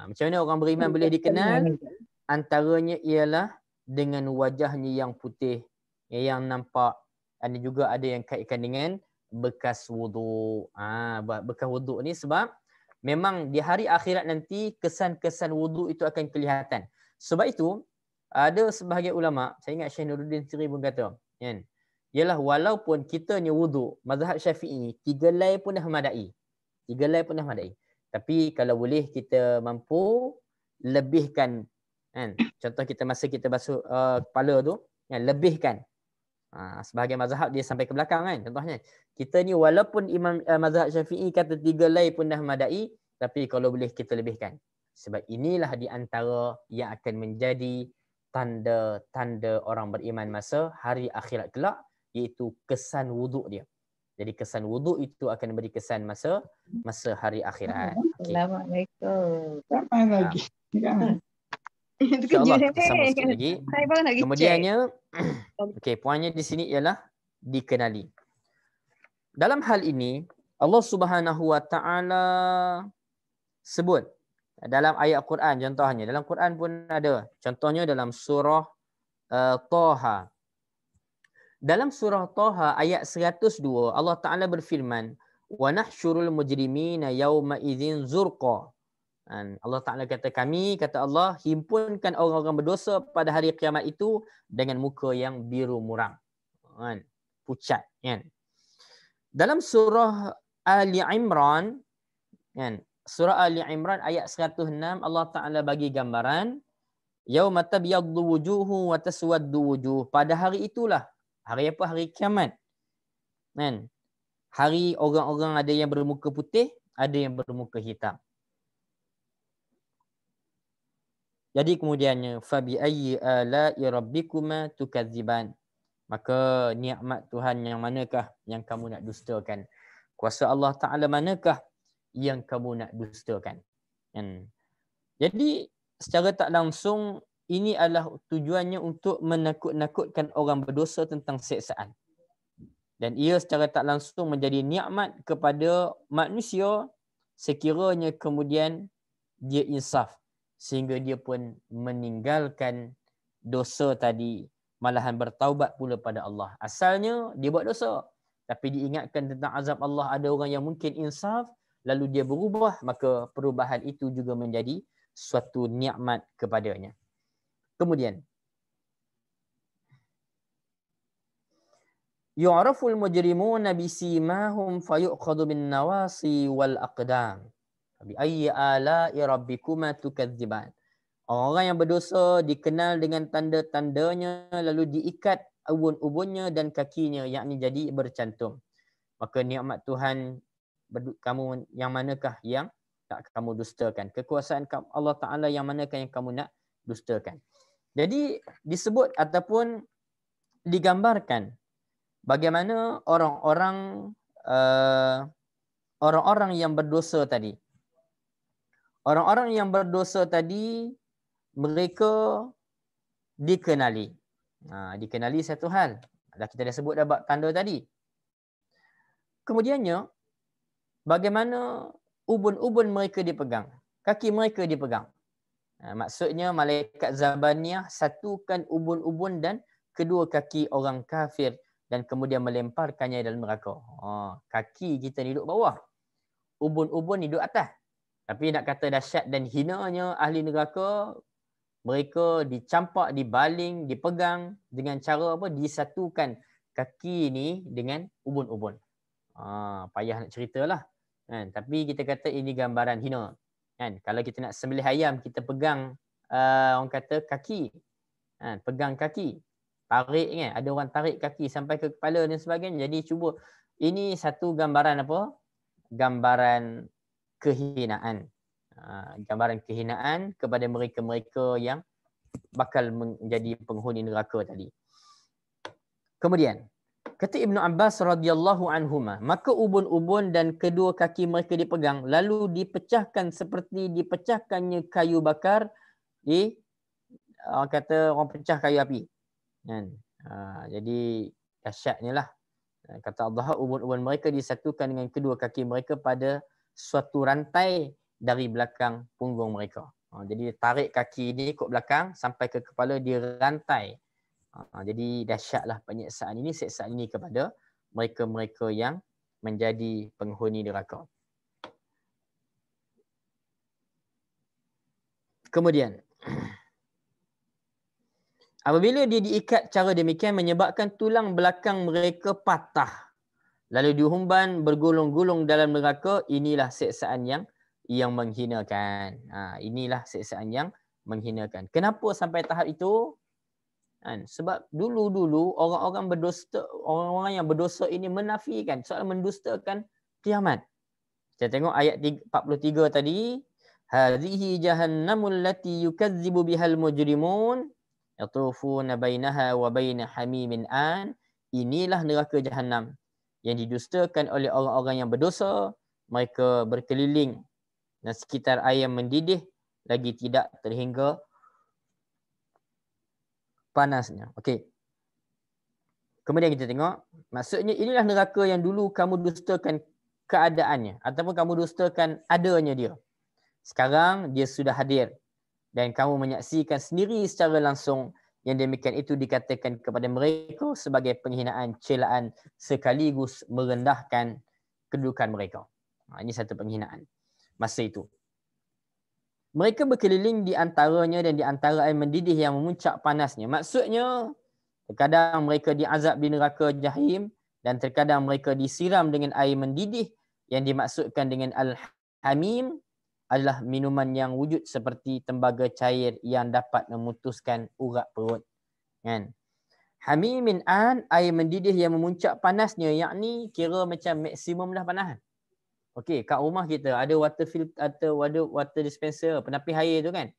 Speaker 1: Macam mana orang beriman boleh dikenal? Antaranya ialah dengan wajahnya yang putih, yang nampak, dan juga ada yang kaitkan dengan bekas wuduk. Bekas wuduk ni sebab memang di hari akhirat nanti kesan-kesan wuduk itu akan kelihatan. Sebab itu ada sebahagian ulama, saya ingat Syekh Nuruddin Siri pun kata, kan, ialah walaupun kita ni wuduk mazhab Syafi'i 3 helai pun dah memadai. 3 helai pun dah memadai. Tapi kalau boleh kita mampu lebihkan, kan. Contoh kita masa kita basuh kepala tu, kan, lebihkan. Sebahagian mazhab dia sampai ke belakang, kan. Contohnya kita ni walaupun imam mazhab Syafi'i kata 3 helai pun dah memadai, tapi kalau boleh kita lebihkan. Sebab inilah di antara yang akan menjadi tanda-tanda orang beriman masa hari akhirat kelak, iaitu kesan wuduk dia. Jadi kesan wuduk itu akan beri kesan masa hari akhirat.
Speaker 2: Assalamualaikum. Tak main lagi.
Speaker 1: InsyaAllah kita sambung sikit lagi. Kemudiannya, poinnya di sini ialah dikenali. Dalam hal ini Allah Subhanahu Wa Taala sebut Dalam ayat Quran contohnya. Dalam Quran pun ada. Contohnya dalam surah Taha. Dalam surah Taha ayat 102 Allah Ta'ala berfirman, wa nahsyurul mujrimina yawma idzin zurqa. Allah Ta'ala kata, kami, kata Allah, himpunkan orang-orang berdosa pada hari kiamat itu dengan muka yang biru muram, pucat. Dalam surah Ali Imran, surah Ali Imran ayat 106 Allah Ta'ala bagi gambaran, yauma tabyaddu wujuhu wa taswaddu wujuh. Pada hari itulah, hari apa? Hari kiamat. Hari orang-orang ada yang bermuka putih, ada yang bermuka hitam. Jadi kemudiannya, fabi ayyi ala'i rabbikuma tukadziban. Maka nikmat Tuhan yang manakah yang kamu nak dustakan? Kuasa Allah Ta'ala manakah yang kamu nak dustakan? Jadi secara tak langsung ini adalah tujuannya untuk menakut-nakutkan orang berdosa tentang siksaan. Dan ia secara tak langsung menjadi nikmat kepada manusia sekiranya kemudian dia insaf sehingga dia pun meninggalkan dosa tadi, malahan bertaubat pula pada Allah. Asalnya dia buat dosa, tapi diingatkan tentang azab Allah, ada orang yang mungkin insaf lalu dia berubah, maka perubahan itu juga menjadi suatu nikmat kepadanya. Kemudian yu'raful mujrimuna bisimahum fayu'khadhu bin nawasi wal aqdam. Bi ayyi ala'i rabbikuma tukadziban. Orang-orang yang berdosa dikenal dengan tanda-tandanya lalu diikat ubun-ubunnya dan kakinya, yakni jadi bercantum. Maka nikmat Tuhan kamu yang manakah yang tak kamu dustakan? Kekuasaan Allah Ta'ala yang manakah yang kamu nak dustakan? Jadi disebut ataupun digambarkan bagaimana orang-orang yang berdosa tadi. Orang-orang yang berdosa tadi, mereka dikenali. Dikenali satu hal. Kita dah sebut dah bab tanda tadi. Kemudiannya, bagaimana ubun-ubun mereka dipegang. Kaki mereka dipegang. Maksudnya malaikat Zabaniyah satukan ubun-ubun dan kedua kaki orang kafir dan kemudian melemparkannya dalam neraka. Kaki kita duduk bawah. Ubun-ubun duduk atas. Tapi nak kata dahsyat dan hinanya ahli neraka, mereka dicampak, dibaling, dipegang dengan cara apa? Disatukan kaki ni dengan ubun-ubun. Payah nak ceritalah. Tapi kita kata ini gambaran hina. Kalau kita nak sembelih ayam, kita pegang orang kata kaki. Pegang kaki. Tarik kan. Ada orang tarik kaki sampai ke kepala dan sebagainya. Jadi cuba. Ini satu gambaran apa? Gambaran kehinaan. Gambaran kehinaan kepada mereka-mereka yang bakal menjadi penghuni neraka tadi. Kemudian kata Ibnu Abbas radhiyallahu anhuma, maka ubun-ubun dan kedua kaki mereka dipegang lalu dipecahkan seperti dipecahkannya kayu bakar di kata orang pecah kayu api. Jadi dahsyatnya lah. Kata Allah, ubun-ubun mereka disatukan dengan kedua kaki mereka pada suatu rantai dari belakang punggung mereka. Jadi tarik kaki ni ke belakang sampai ke kepala, dirantai. Jadi dahsyatlah penyiksaan ini, siksaan ini kepada mereka-mereka yang menjadi penghuni neraka. Kemudian apabila dia diikat cara demikian menyebabkan tulang belakang mereka patah lalu dihumban bergulung-gulung dalam neraka, inilah siksaan yang menghinakan. Inilah siksaan yang menghinakan. Kenapa sampai tahap itu? Sebab dulu-dulu orang-orang berdosa, orang-orang yang berdosa ini menafikan, soal mendustakan kiamat. Kita tengok ayat 43 tadi, hadhihi jahannamul lati yukadzibu bihal mujrimun yatufuna bainaha wa bain hamimin an. Inilah neraka Jahannam yang didustakan oleh orang-orang yang berdosa. Mereka berkeliling dan sekitar air yang mendidih lagi tidak terhingga panasnya. Okey. Kemudian kita tengok, maksudnya inilah neraka yang dulu kamu dustakan keadaannya ataupun kamu dustakan adanya dia. Sekarang dia sudah hadir dan kamu menyaksikan sendiri secara langsung yang demikian itu dikatakan kepada mereka sebagai penghinaan, celaan sekaligus merendahkan kedudukan mereka. Ini satu penghinaan masa itu. Mereka berkeliling di antaranya dan di antara air mendidih yang memuncak panasnya. Maksudnya, terkadang mereka diazab di neraka jahim dan terkadang mereka disiram dengan air mendidih yang dimaksudkan dengan al-hamim adalah minuman yang wujud seperti tembaga cair yang dapat memutuskan urat perut. Kan? Hamimin an, air mendidih yang memuncak panasnya, yakni kira macam maksimum dah panas. Okey, kat rumah kita ada water filter atau ada water dispenser, penapis air tu kan.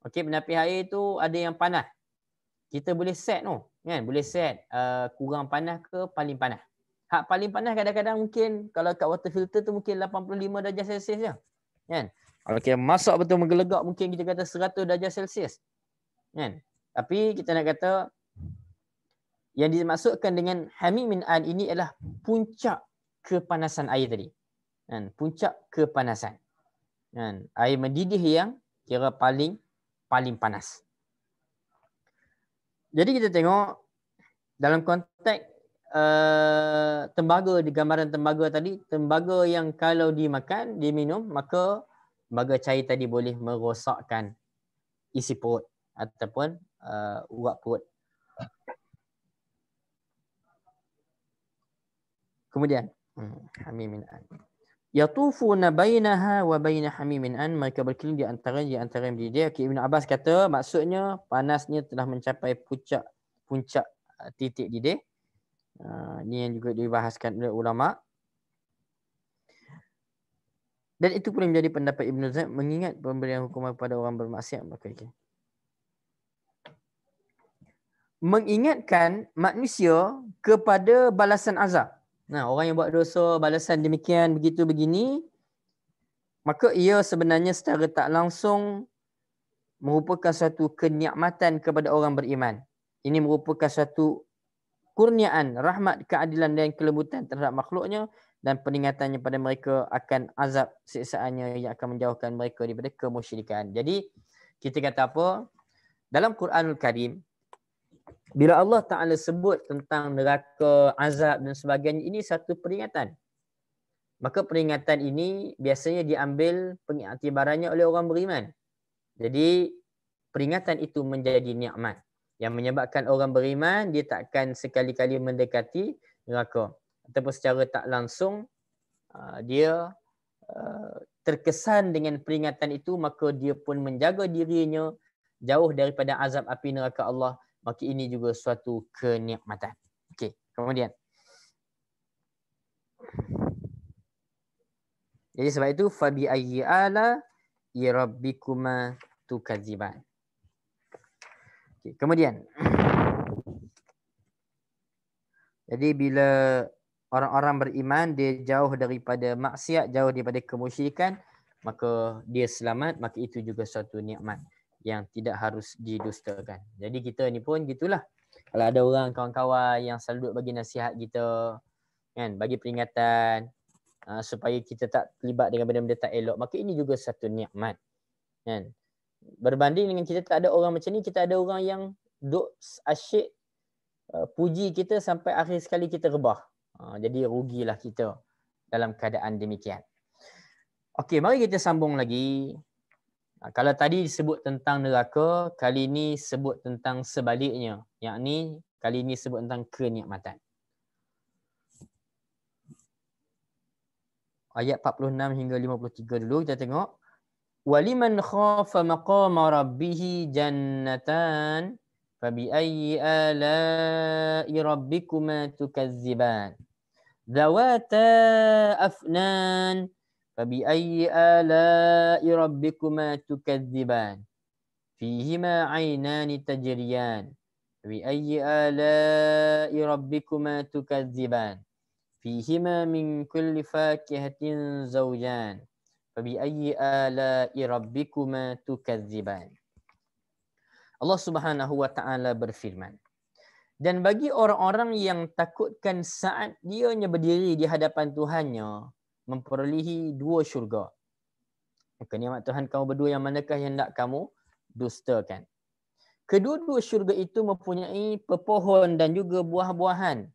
Speaker 1: Okey, penapis air tu ada yang panas. Kita boleh set tu, kan? Boleh set kurang panas ke paling panas. Hak paling panas kadang-kadang mungkin kalau kat water filter tu mungkin 85 darjah Celsius je. Kan? Kalau kita masak betul menggelegak mungkin kita kata 100 darjah Celsius. Kan? Tapi kita nak kata yang dimaksudkan dengan hamimin an ini adalah puncak kepanasan air tadi. Kan? Puncak kepanasan. Kan? Air mendidih yang kira paling panas. Jadi kita tengok dalam konteks tembaga, di gambaran tembaga tadi, tembaga yang kalau dimakan, diminum, maka tembaga cair tadi boleh merosakkan isi perut ataupun urat perut. Kemudian hamimin an. Yatufuna bainaha wa baina hamimin an, mereka berkeliling di antara yang mendidih. Ibn Abbas kata maksudnya panasnya telah mencapai puncak titik didih. Ini yang juga dibahaskan oleh ulama. Dan itu pun menjadi pendapat Ibn Zaid mengingat pemberian hukuman kepada orang bermaksiat. Mengingatkan manusia kepada balasan azab. Nah, orang yang buat dosa balasan demikian begitu begini, maka ia sebenarnya secara tak langsung merupakan satu kenikmatan kepada orang beriman. Ini merupakan satu kurniaan, rahmat, keadilan dan kelembutan terhadap makhluknya dan peringatannya pada mereka akan azab siksaannya yang akan menjauhkan mereka daripada kemusyrikan. Jadi kita kata apa? Dalam Quranul Karim, bila Allah Ta'ala sebut tentang neraka, azab dan sebagainya, ini satu peringatan. Maka peringatan ini biasanya diambil pengiktibarannya oleh orang beriman. Jadi peringatan itu menjadi nikmat yang menyebabkan orang beriman dia takkan sekali-kali mendekati neraka ataupun secara tak langsung dia terkesan dengan peringatan itu, maka dia pun menjaga dirinya jauh daripada azab api neraka Allah. Maka ini juga suatu kenikmatan. Okey, kemudian jadi sebab itu fabi ayyi ala rabbikuma tukadziban. Okay, kemudian jadi bila orang-orang beriman dia jauh daripada maksiat, jauh daripada kemusyrikan, maka dia selamat, maka itu juga suatu nikmat yang tidak harus didustakan. Jadi kita ni pun gitulah. Kalau ada orang kawan-kawan yang selalu bagi nasihat kita, kan, bagi peringatan supaya kita tak terlibat dengan benda-benda tak elok, maka ini juga satu nikmat. Kan? Berbanding dengan kita tak ada orang macam ni, kita ada orang yang duk asyik puji kita sampai akhir sekali kita rebah. Jadi rugilah kita dalam keadaan demikian. Okey, mari kita sambung lagi. Kalau tadi disebut tentang neraka, kali ini sebut tentang sebaliknya. Yakni kali ini sebut tentang kenikmatan. Ayat 46 hingga 53 dulu kita tengok. Waliman khafa maqama rabbih jannatan fabi ayyi ala'i rabbikuma tukazziban. Zawata afnan fabi ayyi ala'i rabbikuma tukazziban. Fihima 'ainani tajriyan. Fabi ayyi ala'i rabbikuma tukazziban. Fihima min kulli fakihatin zawjan. Fabi ayyi ala'i rabbikuma tukadziban. Allah Subhanahu wa taala berfirman, dan bagi orang-orang yang takutkan saat dianya berdiri di hadapan Tuhannya memperolehi dua syurga. Maka nikmat Tuhan kamu berdua yang manakah yang hendak kamu dustakan? Kedua-dua syurga itu mempunyai pepohon dan juga buah-buahan.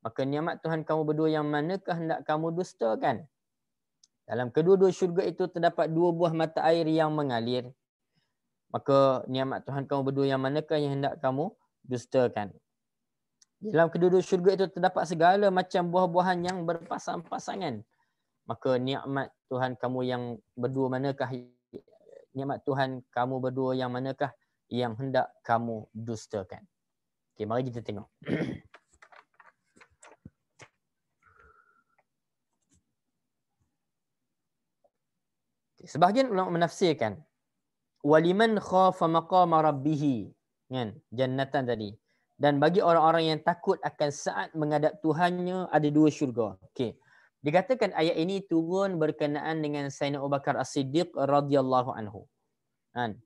Speaker 1: Maka nikmat Tuhan kamu berdua yang manakah hendak kamu dustakan? Dalam kedua-dua syurga itu terdapat 2 buah mata air yang mengalir. Maka nikmat Tuhan kamu berdua yang manakah yang hendak kamu dustakan? Dalam kedua-dua syurga itu terdapat segala macam buah-buahan yang berpasang-pasangan. Maka nikmat Tuhan kamu yang berdua manakah, nikmat Tuhan kamu berdua yang manakah yang hendak kamu dustakan? Okey, mari kita tengok. Sebahagian ulama menafsirkan waliman khafa maqama rabbih, kan, jannatan tadi. Dan bagi orang-orang yang takut akan saat menghadap Tuhannya ada 2 syurga. Okey. Dikatakan ayat ini turun berkenaan dengan Sayyidina Abu Bakar As-Siddiq radhiyallahu anhu. Kan?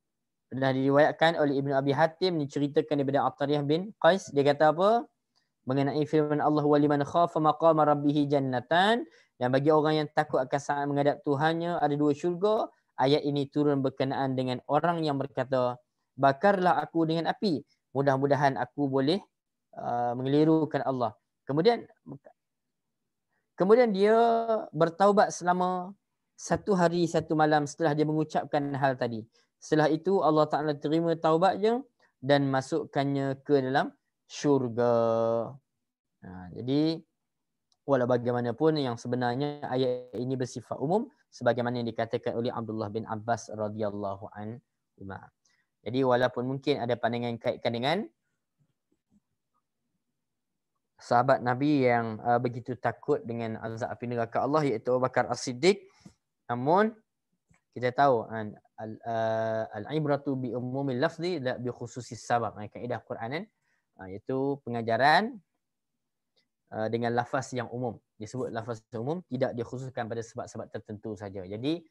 Speaker 1: Dah diriwayatkan oleh Ibnu Abi Hatim, diceritakan daripada Athariyah bin Qais, dia kata apa? Mengenai firman Allah waliman khafa maqama rabbih jannatan, dan bagi orang yang takut akan saat menghadap Tuhannya ada 2 syurga. Ayat ini turun berkenaan dengan orang yang berkata, bakarlah aku dengan api, mudah-mudahan aku boleh mengelirukan Allah. Kemudian dia bertaubat selama 1 hari 1 malam setelah dia mengucapkan hal tadi. Setelah itu Allah Ta'ala terima taubatnya dan masukkannya ke dalam syurga. Jadi walau bagaimanapun yang sebenarnya ayat ini bersifat umum sebagaimana yang dikatakan oleh Abdullah bin Abbas radhiyallahu anhu. Jadi walaupun mungkin ada pandangan kaitkan dengan sahabat Nabi yang begitu takut dengan azab api neraka Allah, iaitu Abu Bakar As-Siddiq, namun kita tahu al-ibratu bi umumil lafzi la bi khususis sabab. Kaedah Quranan iaitu pengajaran dengan lafaz yang umum. Disebut lafaz yang umum, tidak dikhususkan pada sebab-sebab tertentu saja. Jadi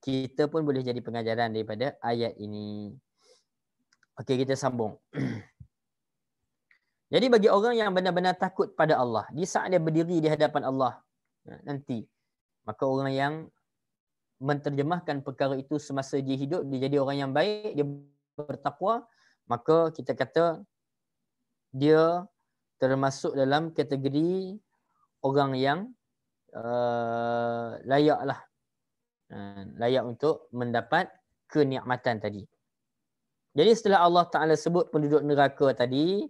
Speaker 1: kita pun boleh jadi pengajaran daripada ayat ini. Okey, kita sambung. Jadi bagi orang yang benar-benar takut pada Allah, di saat dia berdiri di hadapan Allah nanti, maka orang yang menterjemahkan perkara itu semasa dia hidup, dia jadi orang yang baik, dia bertakwa, maka kita kata dia termasuk dalam kategori orang yang layak untuk mendapat kenikmatan tadi. Jadi setelah Allah Ta'ala sebut penduduk neraka tadi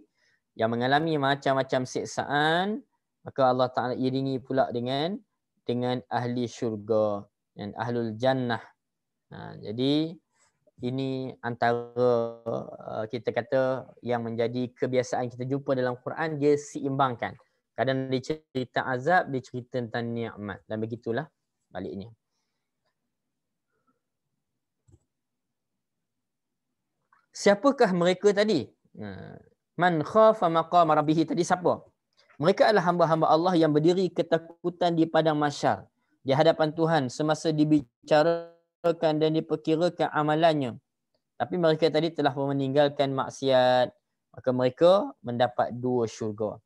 Speaker 1: yang mengalami macam-macam siksaan, maka Allah Ta'ala iringi pula dengan ahli syurga dan ahlul jannah. Jadi ini antara kita kata yang menjadi kebiasaan kita jumpa dalam Quran, dia seimbangkan. Kadang dia cerita azab, dia cerita tentang nikmat, dan begitulah baliknya. Siapakah mereka tadi? Man khafa maqama rabbih tadi siapa? Mereka adalah hamba-hamba Allah yang berdiri ketakutan di padang mahsyar di hadapan Tuhan semasa dibicarakan dan diperkirakan amalannya. Tapi mereka tadi telah meninggalkan maksiat, maka mereka mendapat 2 syurga.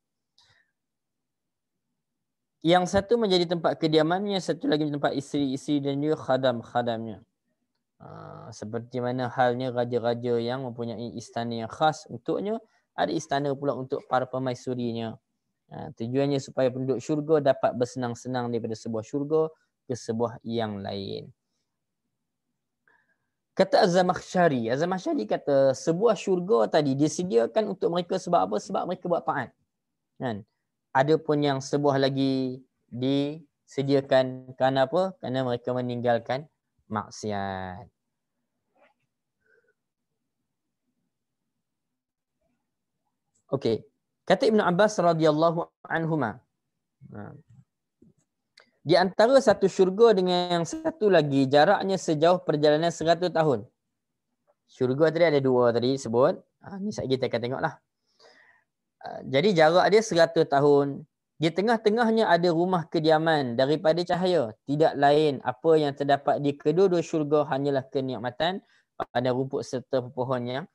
Speaker 1: Yang satu menjadi tempat kediamannya, satu lagi tempat isteri-isteri dan juga khadam-khadamnya. Seperti mana halnya raja-raja yang mempunyai istana yang khas untuknya, ada istana pula untuk para permaisurinya. Tujuannya supaya penduduk syurga dapat bersenang-senang daripada sebuah syurga ke sebuah yang lain. Kata Az-Zamakhsyari kata sebuah syurga tadi disediakan untuk mereka sebab apa? Sebab mereka buat taat. Kan? Ada pun yang sebuah lagi disediakan kerana apa? Kerana mereka meninggalkan maksiat. Okey. Kata Ibn Abbas radhiyallahu anhuma, di antara satu syurga dengan yang satu lagi jaraknya sejauh perjalanan 100 tahun. Syurga tadi ada 2 tadi sebut. Ni sekejap kita akan tengoklah. Jadi jarak dia 100 tahun. Di tengah-tengahnya ada rumah kediaman daripada cahaya. Tidak lain apa yang terdapat di kedua-dua syurga hanyalah kenikmatan pada rumput serta pepohon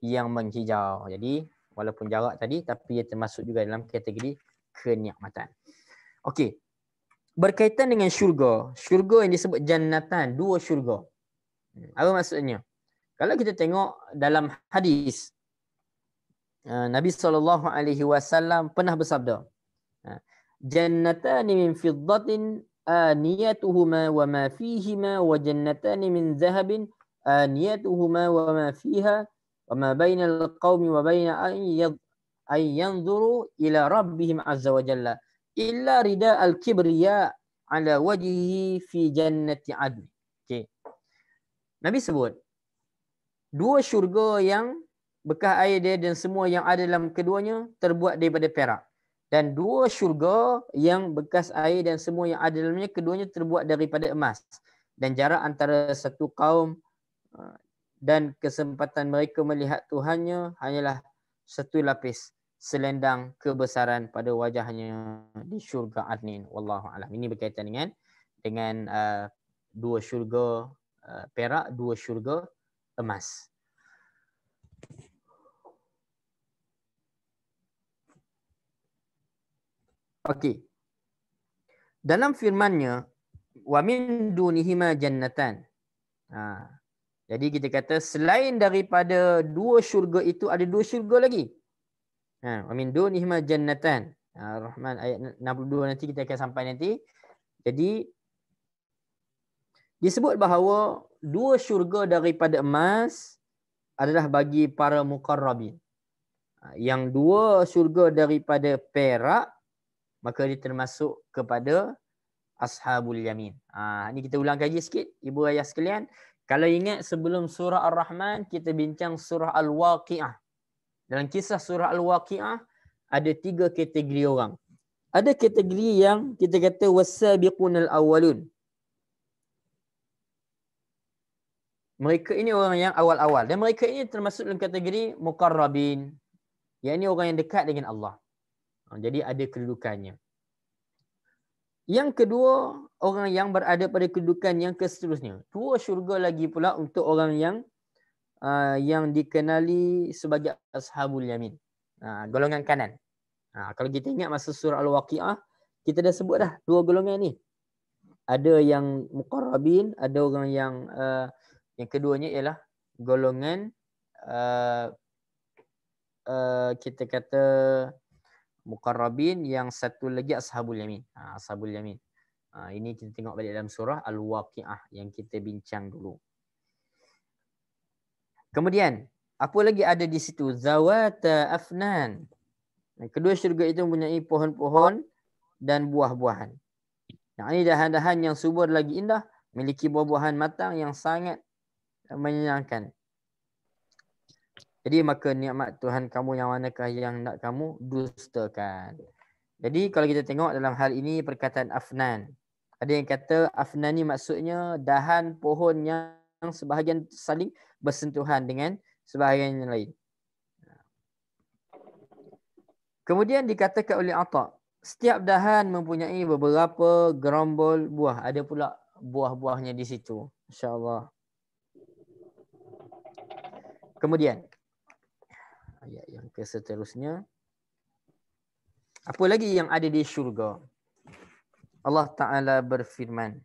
Speaker 1: yang menghijau. Jadi walaupun jarak tadi, tapi ia termasuk juga dalam kategori kenikmatan. Okey. Berkaitan dengan syurga. Syurga yang disebut jannatan, 2 syurga. Apa maksudnya? Kalau kita tengok dalam hadis, Nabi SAW pernah bersabda, jannatani min fiddatin aniyatuhuma wa ma fihima wa jannatani min zahabin aniyatuhuma wa ma fiha wa ma bainal qaumi wa baina an yanzuru ila rabbihim azza wa jalla illa rida al-kibriya ala wajhihi fi jannati adn. Okay. Nabi sebut dua syurga yang bekas air dia dan semua yang ada dalam keduanya terbuat daripada perak. Dan dua syurga yang bekas air dan semua yang ada dalamnya keduanya terbuat daripada emas. Dan jarak antara satu kaum dan kesempatan mereka melihat Tuhannya hanyalah satu lapis selendang kebesaran pada wajahnya di syurga Adnin. Wallahu a'lam. Ini berkaitan dengan dua syurga perak, dua syurga emas. Okey. Dalam firman-Nya, wa min dunihima jannatan. Jadi kita kata selain daripada dua syurga itu ada dua syurga lagi. Wa min dunihima jannatan. Rahman ayat 62 nanti kita akan sampai nanti. Jadi disebut bahawa dua syurga daripada emas adalah bagi para muqarrabin. Yang dua syurga daripada perak maka dia termasuk kepada ashabul yamin. Ni kita ulang kaji sikit ibu ayah sekalian. Kalau ingat sebelum surah Ar-Rahman kita bincang surah Al-Waqi'ah. Dalam kisah surah Al-Waqi'ah ada tiga kategori orang. Ada kategori yang kita kata was-sabiqunal awwalun. Mereka ini orang yang awal-awal dan mereka ini termasuk dalam kategori muqarrabin. Yang ini orang yang dekat dengan Allah. Jadi ada kedudukannya. Yang kedua, orang yang berada pada kedudukan yang seterusnya. Dua syurga lagi pula untuk orang yang dikenali sebagai ashabul yamin. Golongan kanan. Kalau kita ingat masa surah Al-Waqi'ah, kita dah sebut dah dua golongan ni. Ada yang muqarrabin, ada orang yang keduanya ialah golongan kita kata muqarrabin, yang satu lagi ashabul yamin. Ashabul yamin. Ini kita tengok balik dalam surah Al-Waqi'ah yang kita bincang dulu. Kemudian, apa lagi ada di situ? Zawata afnan. Kedua syurga itu mempunyai pohon-pohon dan buah-buahan. Yang ini dahan-dahan yang subur lagi indah, memiliki buah-buahan matang yang sangat menyenangkan. Jadi maka nikmat Tuhan kamu yang manakah yang nak kamu dustakan. Jadi kalau kita tengok dalam hal ini perkataan afnan. Ada yang kata afnan ni maksudnya dahan pohon yang sebahagian saling bersentuhan dengan sebahagian yang lain. Kemudian dikatakan oleh Atha, setiap dahan mempunyai beberapa gerombol buah. Ada pula buah-buahnya di situ. Insya-Allah. Kemudian ayat yang seterusnya. Apa lagi yang ada di syurga? Allah Ta'ala berfirman.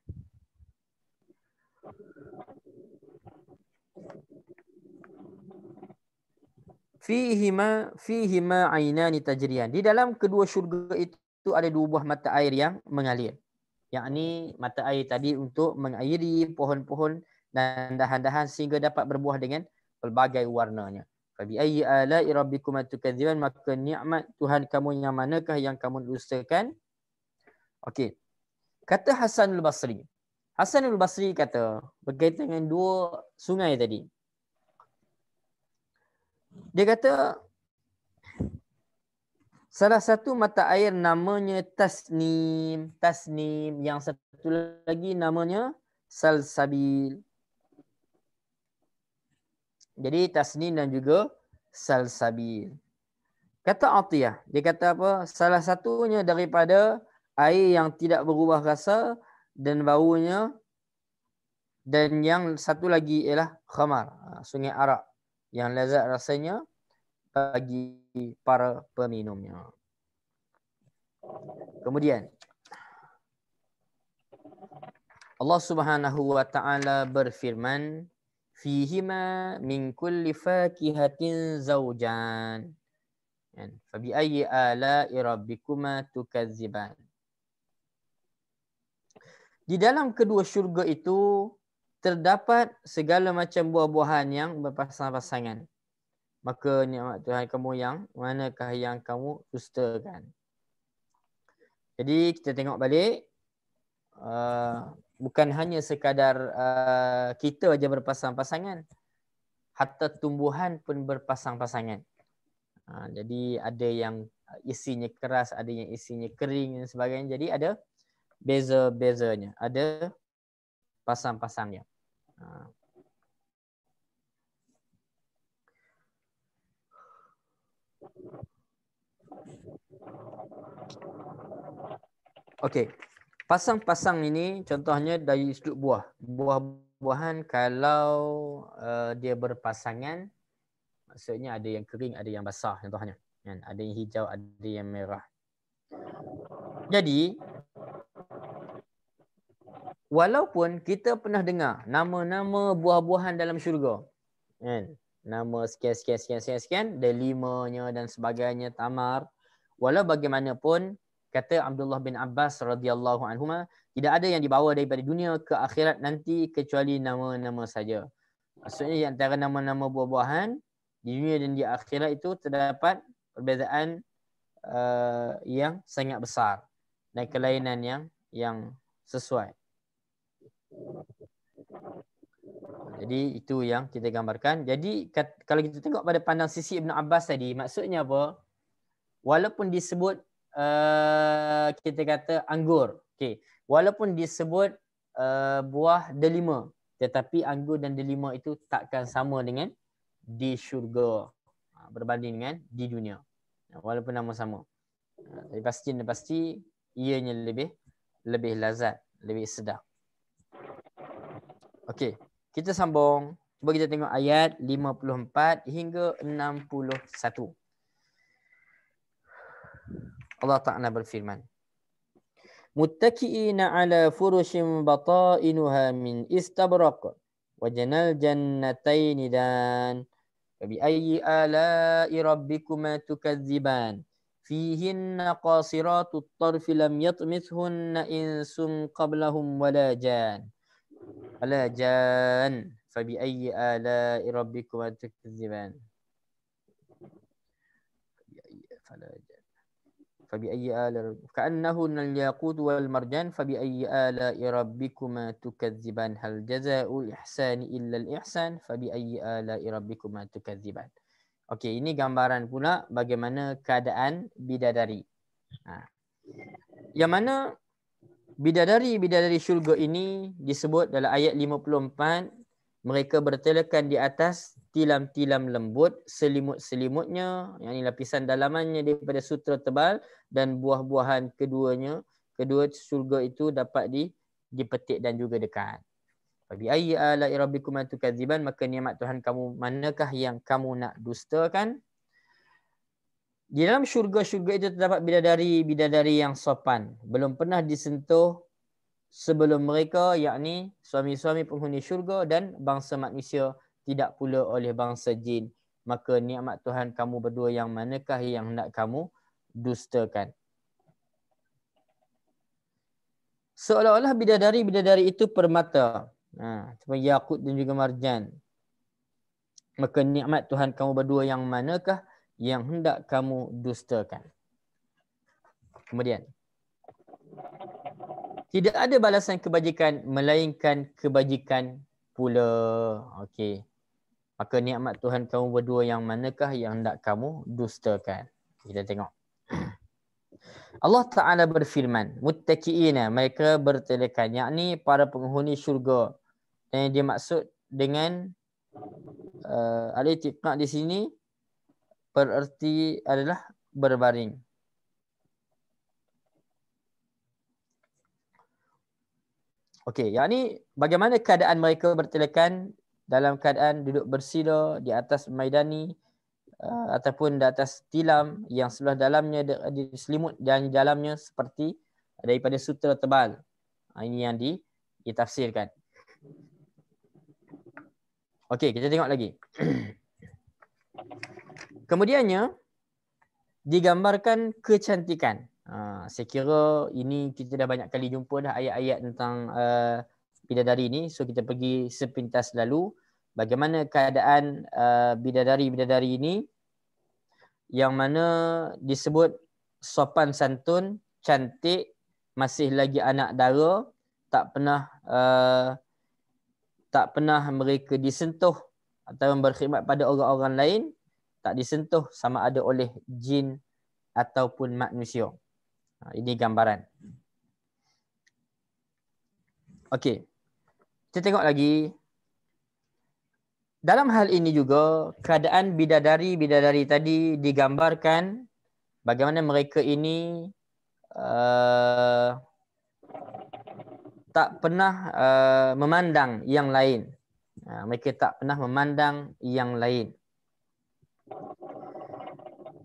Speaker 1: Fihima ainani tajriyan. Di dalam kedua syurga itu ada dua buah mata air yang mengalir. Yakni mata air tadi untuk mengairi pohon-pohon dan dahan-dahan sehingga dapat berbuah dengan pelbagai warnanya. Fabi ayyi ala'i rabbikuma tukadziban, maka nikmat Tuhan kamu yang manakah yang kamu dustakan? Okey. Kata Hasanul Basri. Hasanul Basri kata berkaitan dengan dua sungai tadi. Dia kata salah satu mata air namanya Tasnim, yang satu lagi namanya Salsabil. Jadi Tasnim dan juga Salsabil. Kata Atiyah, dia kata apa? Salah satunya daripada air yang tidak berubah rasa dan baunya, dan yang satu lagi ialah Khamar, sungai arak yang lezat rasanya bagi para peminumnya. Kemudian Allah Subhanahu wa taala berfirman, fihima min kulli fakihatin zawjan. Fabi ayyi ala'i rabbikuma tukadziban. Di dalam kedua syurga itu terdapat segala macam buah-buahan yang berpasang-pasangan. Maka nikmat Tuhan kamu yang manakah yang kamu dustakan? Jadi kita tengok balik, bukan hanya sekadar kita aja berpasang-pasangan, hatta tumbuhan pun berpasang-pasangan. Jadi ada yang isinya keras, ada yang isinya kering dan sebagainya. Jadi ada beza-bezanya, ada pasang-pasangnya. Okey. Pasang-pasang ini contohnya dari sudut buah. Buah-buahan kalau dia berpasangan, maksudnya ada yang kering, ada yang basah contohnya. Ada yang hijau, ada yang merah. Jadi walaupun kita pernah dengar nama-nama buah-buahan dalam syurga, nama sekian, delimanya dan sebagainya, tamar. Walau bagaimanapun, kata Abdullah bin Abbas radhiyallahu anhuma, tidak ada yang dibawa daripada dunia ke akhirat nanti kecuali nama-nama saja. Maksudnya di antara nama-nama buah-buahan di dunia dan di akhirat itu terdapat perbezaan yang sangat besar dan kelainan yang sesuai. Jadi itu yang kita gambarkan. Jadi kalau kita tengok pada pandang sisi Ibn Abbas tadi, maksudnya apa? Walaupun disebut kita kata anggur, okay. Walaupun disebut buah delima, tetapi anggur dan delima itu takkan sama dengan di syurga berbanding dengan di dunia. Walaupun nama sama, tapi pasti ianya lebih lazat, lebih sedap. Okey, kita sambung. Cuba kita tengok ayat 54 hingga 61. Allah Ta'ala berfirman, muttaki'ina ala furushin bata'inuha min istabraq wa janal jannatayn dan fabi ayyi ala'i rabbikuma tukadziban fihinna qasiratut tarfi lam yatmithunna insun qablahum wala jan fabi ayyi ala'i rabbikuma tukadziban فبأي آلاء كأنهن الياقوت والمرجان فبأي آلاء ربكما تكذبان هل جزاء الإحسان إلا الإحسان فبأي آلاء ربكما تكذبان. Okey, ini gambaran pula bagaimana keadaan bidadari. Yang mana bidadari syurga ini disebut dalam ayat 54, mereka bertelekan di atas tilam-tilam lembut, selimut-selimutnya, yang ini lapisan dalamannya daripada sutera tebal, dan buah-buahan kedua syurga itu dapat dipetik dan juga dekat. Fabi ayyi ala'i rabbikuma tukadziban, maka nikmat Tuhan kamu manakah yang kamu nak dustakan? Di dalam syurga-syurga itu terdapat bidadari yang sopan, belum pernah disentuh sebelum mereka, yakni suami-suami penghuni syurga dan bangsa manusia, tidak pula oleh bangsa jin. Maka nikmat Tuhan kamu berdua yang manakah yang hendak kamu dustakan? Seolah-olah bidadari itu permata, seperti yakut dan juga marjan. Maka nikmat Tuhan kamu berdua yang manakah yang hendak kamu dustakan? Kemudian, tidak ada balasan kebajikan melainkan kebajikan pula. Okey. Maka nikmat Tuhan kamu berdua yang manakah yang hendak kamu dustakan? Kita tengok. Allah Ta'ala berfirman, muttaki'ina, mereka bertelekan, yakni para penghuni syurga. Dan yang dimaksud dengan al-ittiqa' di sini bererti adalah berbaring. Okey, yakni bagaimana keadaan mereka bertelekan dalam keadaan duduk bersila di atas maidani ataupun di atas tilam yang sebelah dalamnya selimut dan dalamnya seperti daripada sutera tebal. Ini yang ditafsirkan. Okey, kita tengok lagi. Kemudiannya digambarkan kecantikan. Saya kira ini kita dah banyak kali jumpa dah ayat-ayat tentang bidadari ni. So kita pergi sepintas lalu bagaimana keadaan bidadari-bidadari ini yang mana disebut sopan santun, cantik, masih lagi anak dara, tak pernah mereka disentuh atau berkhidmat pada orang-orang lain, tak disentuh sama ada oleh jin ataupun manusia. Ini gambaran. Okey. Kita tengok lagi. Dalam hal ini juga keadaan bidadari-bidadari tadi digambarkan bagaimana mereka ini tak pernah memandang yang lain. Mereka tak pernah memandang yang lain.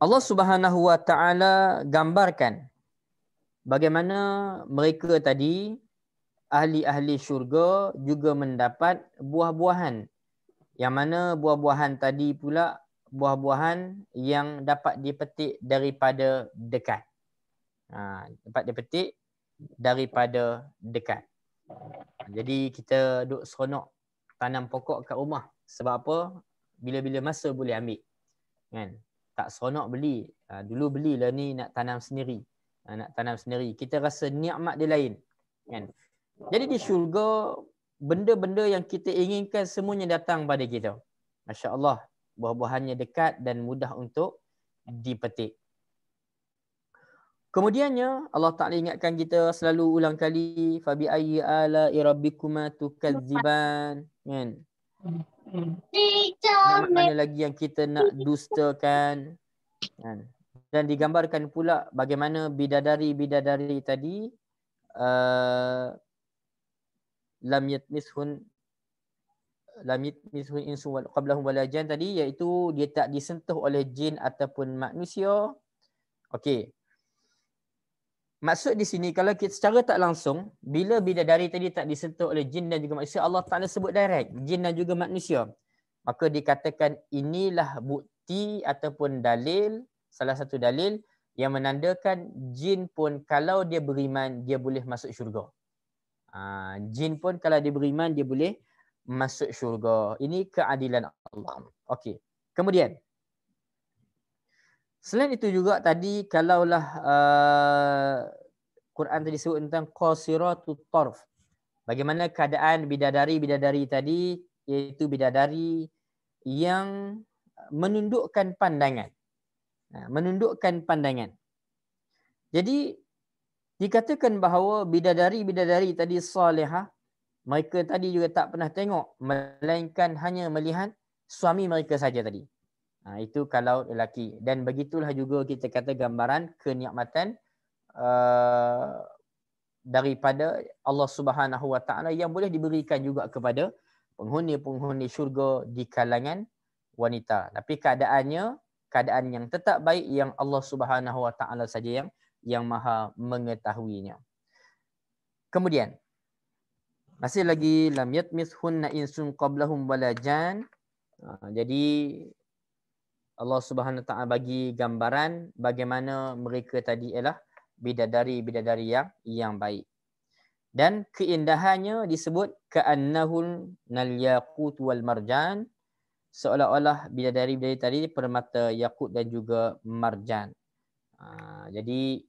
Speaker 1: Allah Subhanahu Wa Taala gambarkan bagaimana mereka tadi ahli-ahli syurga juga mendapat buah-buahan. Yang mana buah-buahan tadi pula buah-buahan yang dapat dipetik daripada dekat. Dapat dipetik daripada dekat. Jadi kita duk seronok tanam pokok kat rumah. Sebab apa? Bila-bila masa boleh ambil. Kan? Tak seronok beli. Dulu belilah ni nak tanam sendiri. Nak tanam sendiri. Kita rasa nikmat dia lain. Kan? Jadi di syurga benda-benda yang kita inginkan semuanya datang pada kita. Masya Allah, buah-buahannya dekat dan mudah untuk dipetik. Kemudiannya Allah Ta'ala ingatkan kita selalu ulang kali fabi ayyi ala'i rabbikuma tukadziban. Kan? Nikmat mana lagi yang kita nak dustakan. Kan? Dan digambarkan pula bagaimana bidadari-bidadari tadi lam yatmishun insun wal qablahum wala jan tadi, iaitu dia tak disentuh oleh jin ataupun manusia. Okey. Maksud di sini kalau kita secara tak langsung bila bidadari tadi tak disentuh oleh jin dan juga manusia, Allah Taala sebut direct jin dan juga manusia. Maka dikatakan inilah bukti ataupun dalil, salah satu dalil yang menandakan jin pun kalau dia beriman dia boleh masuk syurga. Jin pun kalau dia beriman dia boleh masuk syurga. Ini keadilan Allah. Okey. Kemudian selain itu juga tadi kalaulah Quran tadi sebut tentang qasiratut tarf. Bagaimana keadaan bidadari-bidadari tadi, iaitu bidadari yang menundukkan pandangan. Menundukkan pandangan. Jadi dikatakan bahawa bidadari-bidadari tadi salihah, mereka tadi juga tak pernah tengok melainkan hanya melihat suami mereka saja tadi. Itu kalau lelaki. Dan begitulah juga kita kata gambaran kenikmatan daripada Allah Subhanahu Wa Taala yang boleh diberikan juga kepada penghuni-penghuni syurga di kalangan wanita. Tapi keadaan yang tetap baik yang Allah Subhanahu Wa Taala saja yang maha mengetahuinya. Kemudian masih lagi lam yatmithunna insun qablahum wala jan. Jadi Allah Subhanahu Wa Taala bagi gambaran bagaimana mereka tadi ialah bidadari-bidadari yang baik. Dan keindahannya disebut ka'annahun nal yaqut wal marjan, seolah-olah bidadari-bidadari tadi permata yakut dan juga marjan. Jadi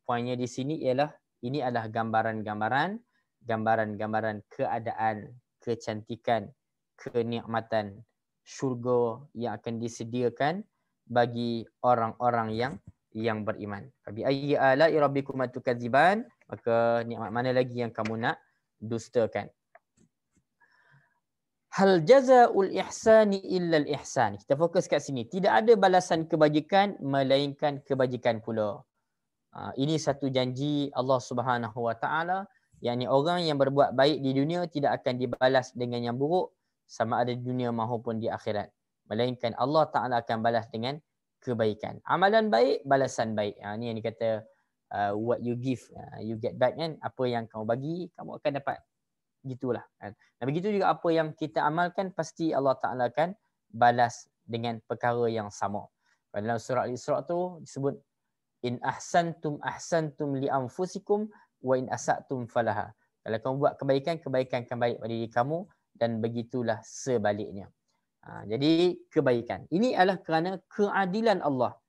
Speaker 1: poinnya di sini ialah ini adalah gambaran-gambaran keadaan, kecantikan, kenikmatan syurga yang akan disediakan bagi orang-orang yang beriman. Fabi ayyi ala'i rabbikuma tukadziban, maka nikmat mana lagi yang kamu nak dustakan. Hal jazaa'ul ihsani illa al ihsan. Kita fokus kat sini. Tidak ada balasan kebajikan melainkan kebajikan pula. Ini satu janji Allah Subhanahu Wa Taala, yakni orang yang berbuat baik di dunia tidak akan dibalas dengan yang buruk sama ada di dunia maupun di akhirat, melainkan Allah Taala akan balas dengan kebaikan. Amalan baik, balasan baik. Ini yang dikata what you give, you get back kan. Apa yang kamu bagi, kamu akan dapat Gitulah kan. Dan begitu juga apa yang kita amalkan pasti Allah Taala akan balas dengan perkara yang sama. Dalam surah Al-Isra tu disebut in ahsantum li anfusikum wa in asatum falaha. Kalau kamu buat kebaikan, kebaikan akan baik pada diri kamu dan begitulah sebaliknya. Jadi kebaikan. Ini adalah kerana keadilan Allah.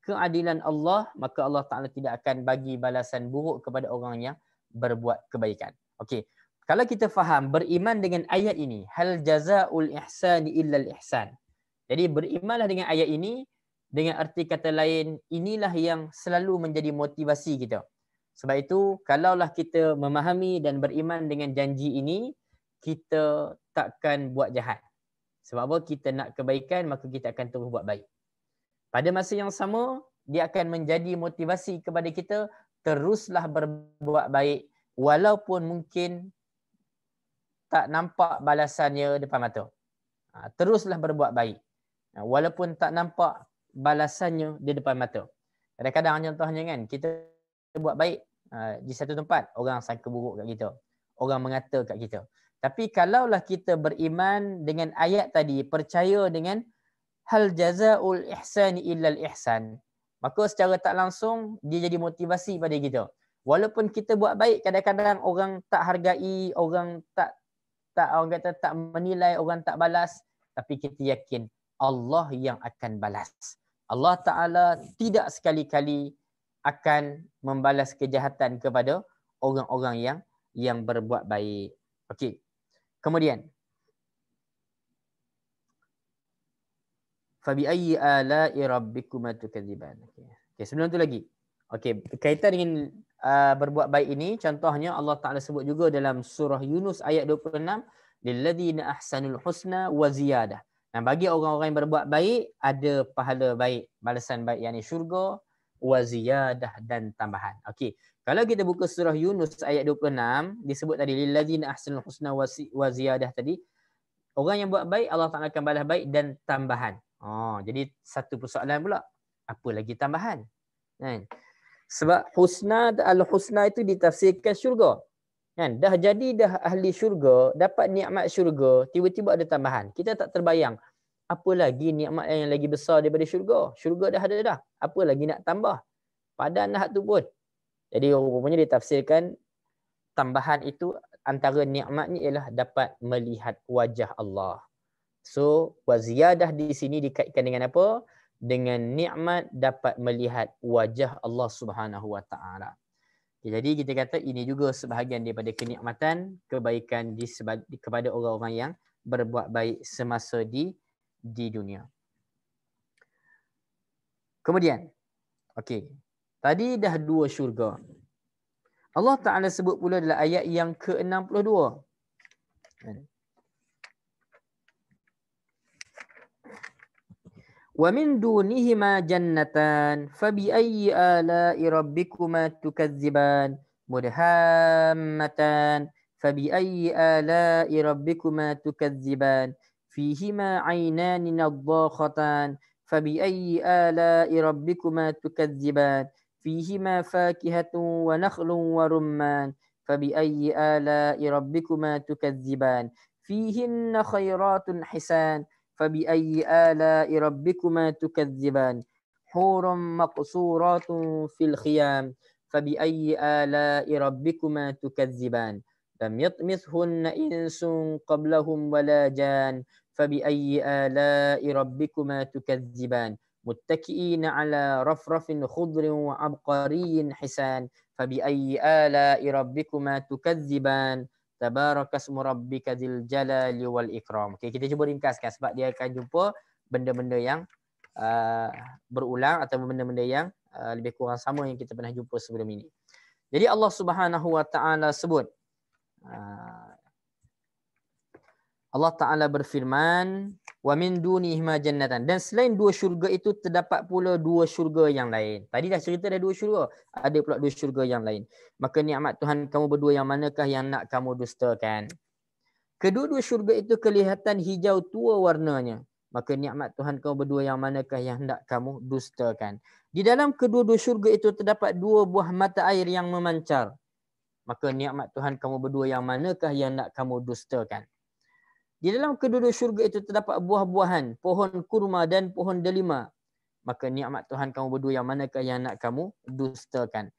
Speaker 1: Keadilan Allah, maka Allah Ta'ala tidak akan bagi balasan buruk kepada orang yang berbuat kebaikan. Okey. Kalau kita faham, beriman dengan ayat ini, hal jazaul ihsani illa al-ihsan. Jadi berimanlah dengan ayat ini, dengan arti kata lain, inilah yang selalu menjadi motivasi kita. Sebab itu, kalaulah kita memahami dan beriman dengan janji ini, kita takkan buat jahat. Sebab apa? Kita nak kebaikan, maka kita akan terus buat baik. Pada masa yang sama, dia akan menjadi motivasi kepada kita, teruslah berbuat baik, walaupun mungkin tak nampak balasannya depan mata. Teruslah berbuat baik, walaupun tak nampak balasannya di depan mata. Kadang-kadang contohnya kan, kita buat baik di satu tempat, orang sangka buruk kat kita, orang mengata kat kita. Tapi kalaulah kita beriman dengan ayat tadi, percaya dengan hal jazaul ihsani illal ihsan, maka secara tak langsung dia jadi motivasi pada kita. Walaupun kita buat baik, kadang-kadang orang tak hargai, orang tak orang kata tak menilai, orang tak balas, tapi kita yakin Allah yang akan balas. Allah Ta'ala tidak sekali-kali akan membalas kejahatan kepada orang-orang yang berbuat baik. Okey. Kemudian fabi ayyi ala'i rabbikuma tukadziban. Okey, sebelum tu lagi. Okey, berkaitan dengan berbuat baik ini, contohnya Allah Taala sebut juga dalam surah Yunus ayat 26, lilladzina ahsanul husna wa ziyadah. Dan bagi orang-orang yang berbuat baik ada pahala baik, balasan baik, yakni syurga, wa ziyadah dan tambahan. Okey. Kalau kita buka surah Yunus ayat 26, disebut tadi lilladzina ahsanul husna wa ziyadah tadi. Orang yang buat baik, Allah Taala akan balas baik dan tambahan. Jadi satu persoalan pula. Apa lagi tambahan? Kan? Sebab al-husna itu ditafsirkan syurga. Kan? Dah ahli syurga, dapat nikmat syurga, tiba-tiba ada tambahan. Kita tak terbayang. Apa lagi nikmat yang lagi besar daripada syurga? Syurga dah ada dah. Apa lagi nak tambah? Padan dah tu pun. Jadi rupanya ditafsirkan tambahan itu antara nikmat ni ialah dapat melihat wajah Allah. So, waziyadah di sini dikaitkan dengan apa? Dengan nikmat dapat melihat wajah Allah Subhanahu Wa Taala. Jadi kita kata ini juga sebahagian daripada kenikmatan, kebaikan kepada orang-orang yang berbuat baik semasa di dunia. Kemudian, okey. Tadi dah 2 syurga. Allah Ta'ala sebut pula dalam ayat yang ke-62. Wa min dunihima jannatan fabiayyi ala'i rabbikuma tukadziban mudhammatan fabiayyi ala'i rabbikuma tukadziban fihima 'ainani nadhakhatan fabiayyi ala'i rabbikuma tukadziban fihima fakihatun wa nakhlun wa rumman fabiayyi ala'i rabbikuma tukadziban fihinna khairatun hisan فبأي آلاء ربكما تكذبان حور مقصورات في الخيام فبأي آلاء ربكما تكذبان لم يطمثهن إنس قبلهم ولا جان فبأي آلاء ربكما تكذبان متكئين على رفرف خضر وعبقري حسان فبأي آلاء ربكما تكذبان Tabarakasmu rabbika dzil jalali wal ikram. Okey, kita cuba ringkaskan sebab dia akan jumpa benda-benda yang berulang atau benda-benda yang lebih kurang sama yang kita pernah jumpa sebelum ini. Jadi Allah Subhanahu Wa Taala sebut, Allah Taala berfirman, wa min dunihima jannatan, dan selain 2 syurga itu terdapat pula 2 syurga yang lain. Tadi dah cerita ada 2 syurga, ada pula 2 syurga yang lain. Maka nikmat Tuhan kamu berdua yang manakah yang nak kamu dustakan? Kedua-dua syurga itu kelihatan hijau tua warnanya. Maka nikmat Tuhan kamu berdua yang manakah yang hendak kamu dustakan? Di dalam kedua-dua syurga itu terdapat 2 buah mata air yang memancar. maka nikmat Tuhan kamu berdua yang manakah yang nak kamu dustakan? Di dalam kedua-dua syurga itu terdapat buah-buahan, pohon kurma dan pohon delima. Maka nikmat Tuhan kamu berdua yang manakah yang nak kamu dustakan?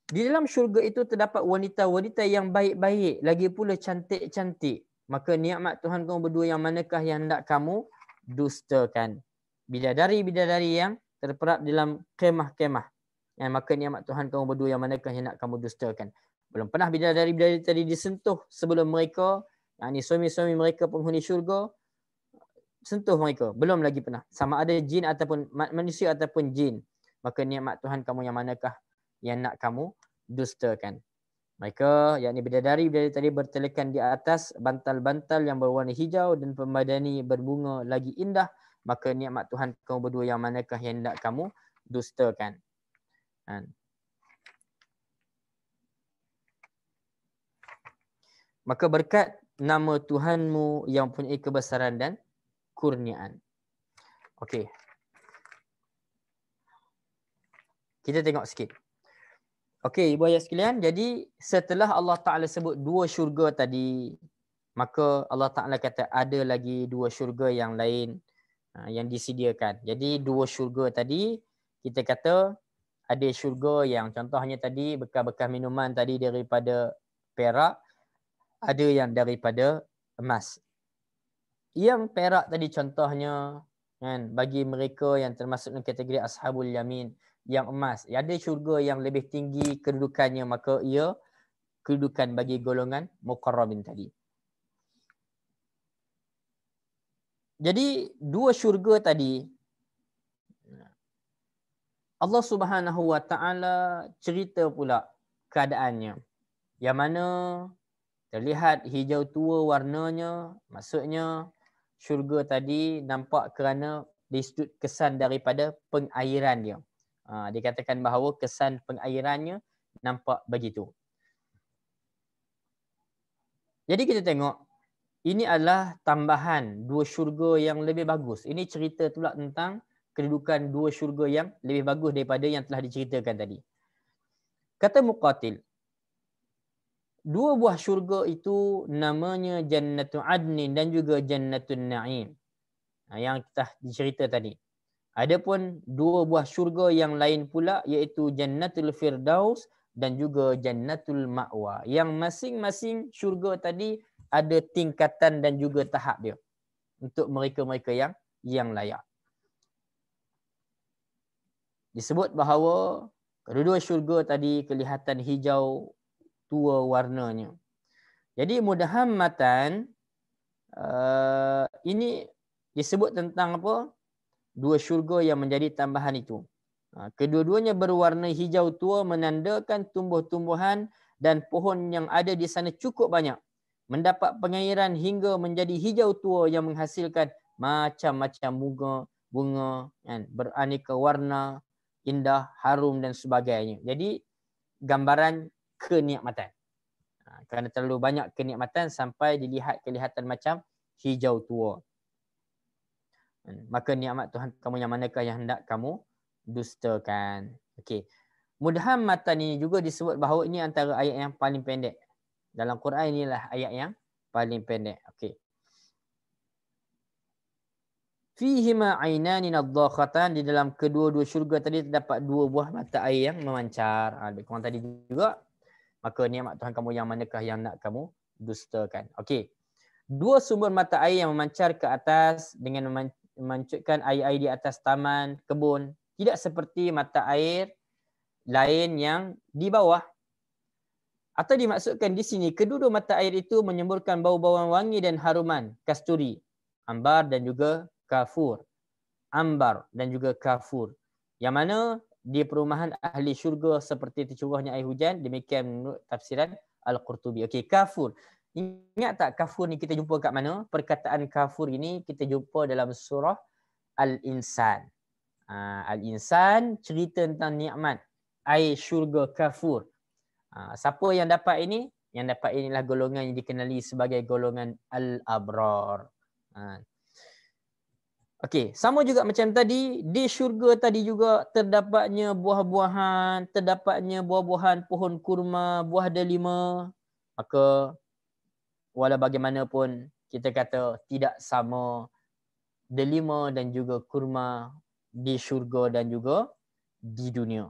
Speaker 1: Di dalam syurga itu terdapat wanita-wanita yang baik-baik, lagi pula cantik-cantik. Maka nikmat Tuhan kamu berdua yang manakah yang nak kamu dustakan? Bidadari-bidadari yang terperap dalam kemah-kemah. Maka nikmat Tuhan kamu berdua yang manakah yang nak kamu dustakan? Belum pernah bidadari-bidadari tadi disentuh sebelum mereka, suami-suami mereka penghuni syurga, sentuh mereka. Belum lagi pernah. Sama ada jin ataupun manusia ataupun jin. Maka nikmat Tuhan kamu yang manakah yang nak kamu dustakan? Mereka, yakni bidadari-bidadari tadi bertelekan di atas bantal-bantal yang berwarna hijau dan pembadani berbunga lagi indah. Maka nikmat Tuhan kamu berdua yang manakah yang nak kamu dustakan? Maka berkat nama Tuhanmu yang mempunyai kebesaran dan kurniaan. Okey. Kita tengok sikit. Okey, ibu ayah sekalian, jadi setelah Allah Ta'ala sebut dua syurga tadi, maka Allah Ta'ala kata ada lagi dua syurga yang lain yang disediakan. Jadi dua syurga tadi, kita kata ada syurga yang contohnya tadi bekas-bekas minuman tadi daripada perak, ada yang daripada emas. Yang perak tadi contohnya kan, bagi mereka yang termasuk dalam kategori ashabul yamin. Yang emas, ada syurga yang lebih tinggi kedudukannya, maka ia kedudukan bagi golongan muqarrabin tadi. Jadi dua syurga tadi Allah Subhanahu Wa Ta'ala cerita pula keadaannya, yang mana terlihat hijau tua warnanya, maksudnya syurga tadi nampak kerana disudut kesan daripada pengairan dia. Dikatakan bahawa kesan pengairannya nampak begitu. Jadi kita tengok, ini adalah tambahan dua syurga yang lebih bagus. Ini cerita pula tentang kedudukan dua syurga yang lebih bagus daripada yang telah diceritakan tadi. Kata Muqatil, dua buah syurga itu namanya Jannatul Adnin dan juga Jannatul Na'im. Yang telah dicerita tadi. Adapun dua buah syurga yang lain pula iaitu Jannatul Firdaus dan juga Jannatul Ma'wa. Yang masing-masing syurga tadi ada tingkatan dan juga tahap dia untuk mereka-mereka yang layak. Disebut bahawa kedua-dua syurga tadi kelihatan hijau tua warnanya. Jadi Mudahammatan ini disebut tentang apa? Dua syurga yang menjadi tambahan itu. Kedua-duanya berwarna hijau tua menandakan tumbuh-tumbuhan dan pohon yang ada di sana cukup banyak. Mendapat pengairan hingga menjadi hijau tua yang menghasilkan macam-macam bunga kan, beraneka warna, indah, harum dan sebagainya. Jadi gambaran kenikmatan. Kerana terlalu banyak kenikmatan sampai kelihatan macam hijau tua. Maka nikmat Tuhan kamu yang manakah yang hendak kamu dustakan. Okey. Mudahammatan ini juga disebut bahawa ini antara ayat yang paling pendek. Dalam Quran inilah ayat yang paling pendek. Okey. Fihima ainani nadhakhatan, di dalam kedua-dua syurga tadi terdapat dua buah mata air yang memancar. Lebih kurang tadi juga. Maka nikmat Tuhan kamu yang manakah yang nak kamu dustakan. Okey. Dua sumber mata air yang memancar ke atas dengan memancarkan air-air di atas taman, kebun. Tidak seperti mata air lain yang di bawah. Atau dimaksudkan di sini, kedua-dua mata air itu menyemburkan bau-bauan wangi dan haruman, kasturi, ambar dan juga kafur. Ambar dan juga kafur. Yang mana di perumahan ahli syurga seperti tercurahnya air hujan, demikian menurut tafsiran Al-Qurtubi. Okey, kafur. Ingat tak kafur ni kita jumpa kat mana? Perkataan kafur ini kita jumpa dalam surah Al-Insan. Al-Insan cerita tentang nikmat air syurga kafur. Siapa yang dapat ini? Yang dapat inilah golongan yang dikenali sebagai golongan Al-Abrar. Okey, sama juga macam tadi, di syurga tadi juga terdapatnya buah-buahan, terdapatnya buah-buahan pohon kurma, buah delima. Maka walau bagaimanapun kita kata tidak sama delima dan juga kurma di syurga dan juga di dunia.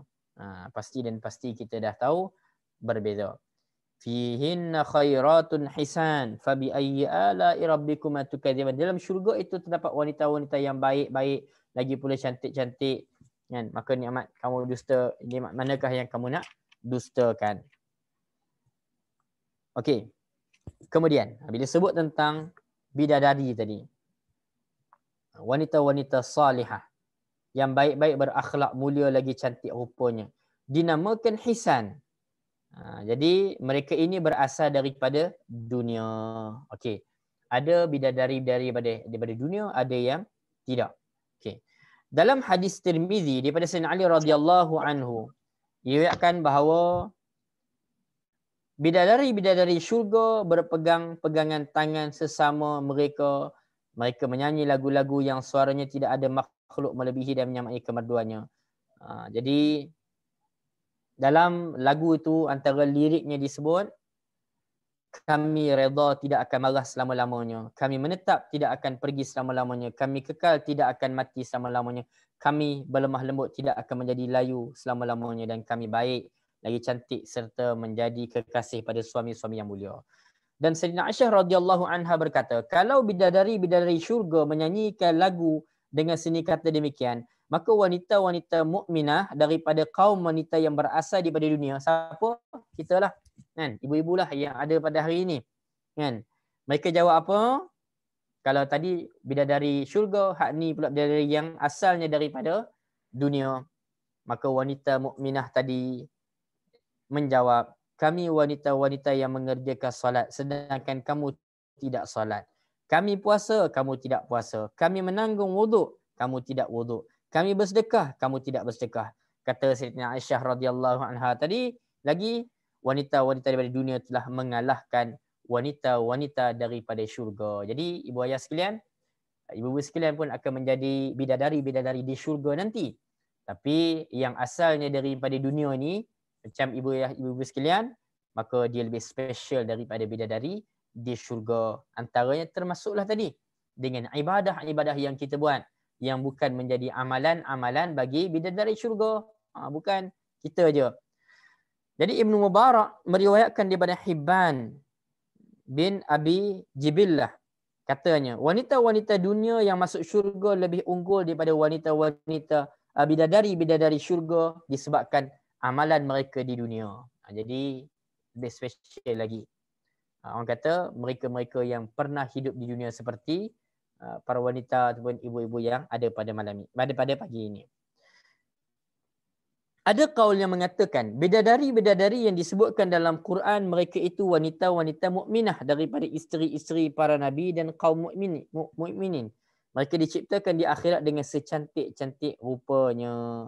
Speaker 1: Pasti kita dah tahu berbeza. Fihinna khairatun hisan fabi ayyi ala'i rabbikuma tukadziban. Dalam syurga itu terdapat wanita-wanita yang baik-baik, lagi pula cantik-cantik, kan? Maka nikmat kamu dusta, nikmat manakah yang kamu nak dustakan? Okey. Kemudian bila sebut tentang bidadari tadi, wanita-wanita salihah yang baik-baik, berakhlak mulia, lagi cantik rupanya, dinamakan hisan. Jadi mereka ini berasal daripada dunia. Okey. Ada bidadari daripada dunia, ada yang tidak. Okey. Dalam hadis Tirmizi daripada Sayyidina Ali radhiyallahu anhu, diriwayatkan bahawa bidadari-bidadari syurga berpegang pegangan tangan sesama mereka. Mereka menyanyi lagu-lagu yang suaranya tidak ada makhluk melebihi dan menyamai kemerduannya. Jadi dalam lagu itu antara liriknya disebut, kami redha tidak akan marah selama-lamanya. Kami menetap tidak akan pergi selama-lamanya. Kami kekal tidak akan mati selama-lamanya. Kami berlemah lembut tidak akan menjadi layu selama-lamanya. Dan kami baik, lagi cantik serta menjadi kekasih pada suami-suami yang mulia. Dan Sayyidina Aisyah radhiyallahu anha berkata, kalau bidadari-bidadari syurga menyanyikan lagu dengan seni kata demikian, maka wanita-wanita mukminah daripada kaum wanita yang berasal daripada dunia, siapa? Kita lah, kan? Ibu-ibu lah yang ada pada hari ini, kan? Mereka jawab apa? Kalau tadi bidadari syurga, hak ni pula bidadari yang asalnya daripada dunia. Maka wanita mukminah tadi menjawab, kami wanita-wanita yang mengerjakan solat sedangkan kamu tidak solat. Kami puasa, kamu tidak puasa. Kami menanggung wuduk, kamu tidak wuduk. Kami bersedekah, kamu tidak bersedekah. Kata Sayyidina Aisyah radhiyallahu anha tadi, lagi wanita-wanita daripada dunia telah mengalahkan wanita-wanita daripada syurga. Jadi ibu ayah sekalian, ibu-ibu sekalian pun akan menjadi bidadari-bidadari di syurga nanti. Tapi yang asalnya daripada dunia ni, macam ibu-ibu sekalian, maka dia lebih special daripada bidadari di syurga. Antaranya termasuklah tadi dengan ibadah-ibadah yang kita buat, yang bukan menjadi amalan-amalan bagi bidadari syurga. Bukan kita aja. Jadi Ibnu Mubarak meriwayatkan daripada Hibban bin Abi Jibillah, katanya, wanita-wanita dunia yang masuk syurga lebih unggul daripada wanita-wanita bidadari-bidadari syurga disebabkan amalan mereka di dunia. Jadi lebih special lagi. Orang kata mereka-mereka yang pernah hidup di dunia seperti para wanita ataupun ibu-ibu yang ada pada malam ini, pada pagi ini. Ada kaul yang mengatakan bidadari-bidadari yang disebutkan dalam Quran, mereka itu wanita-wanita mukminah daripada isteri-isteri para nabi dan kaum mukminin. Mereka diciptakan di akhirat dengan secantik-cantik rupanya.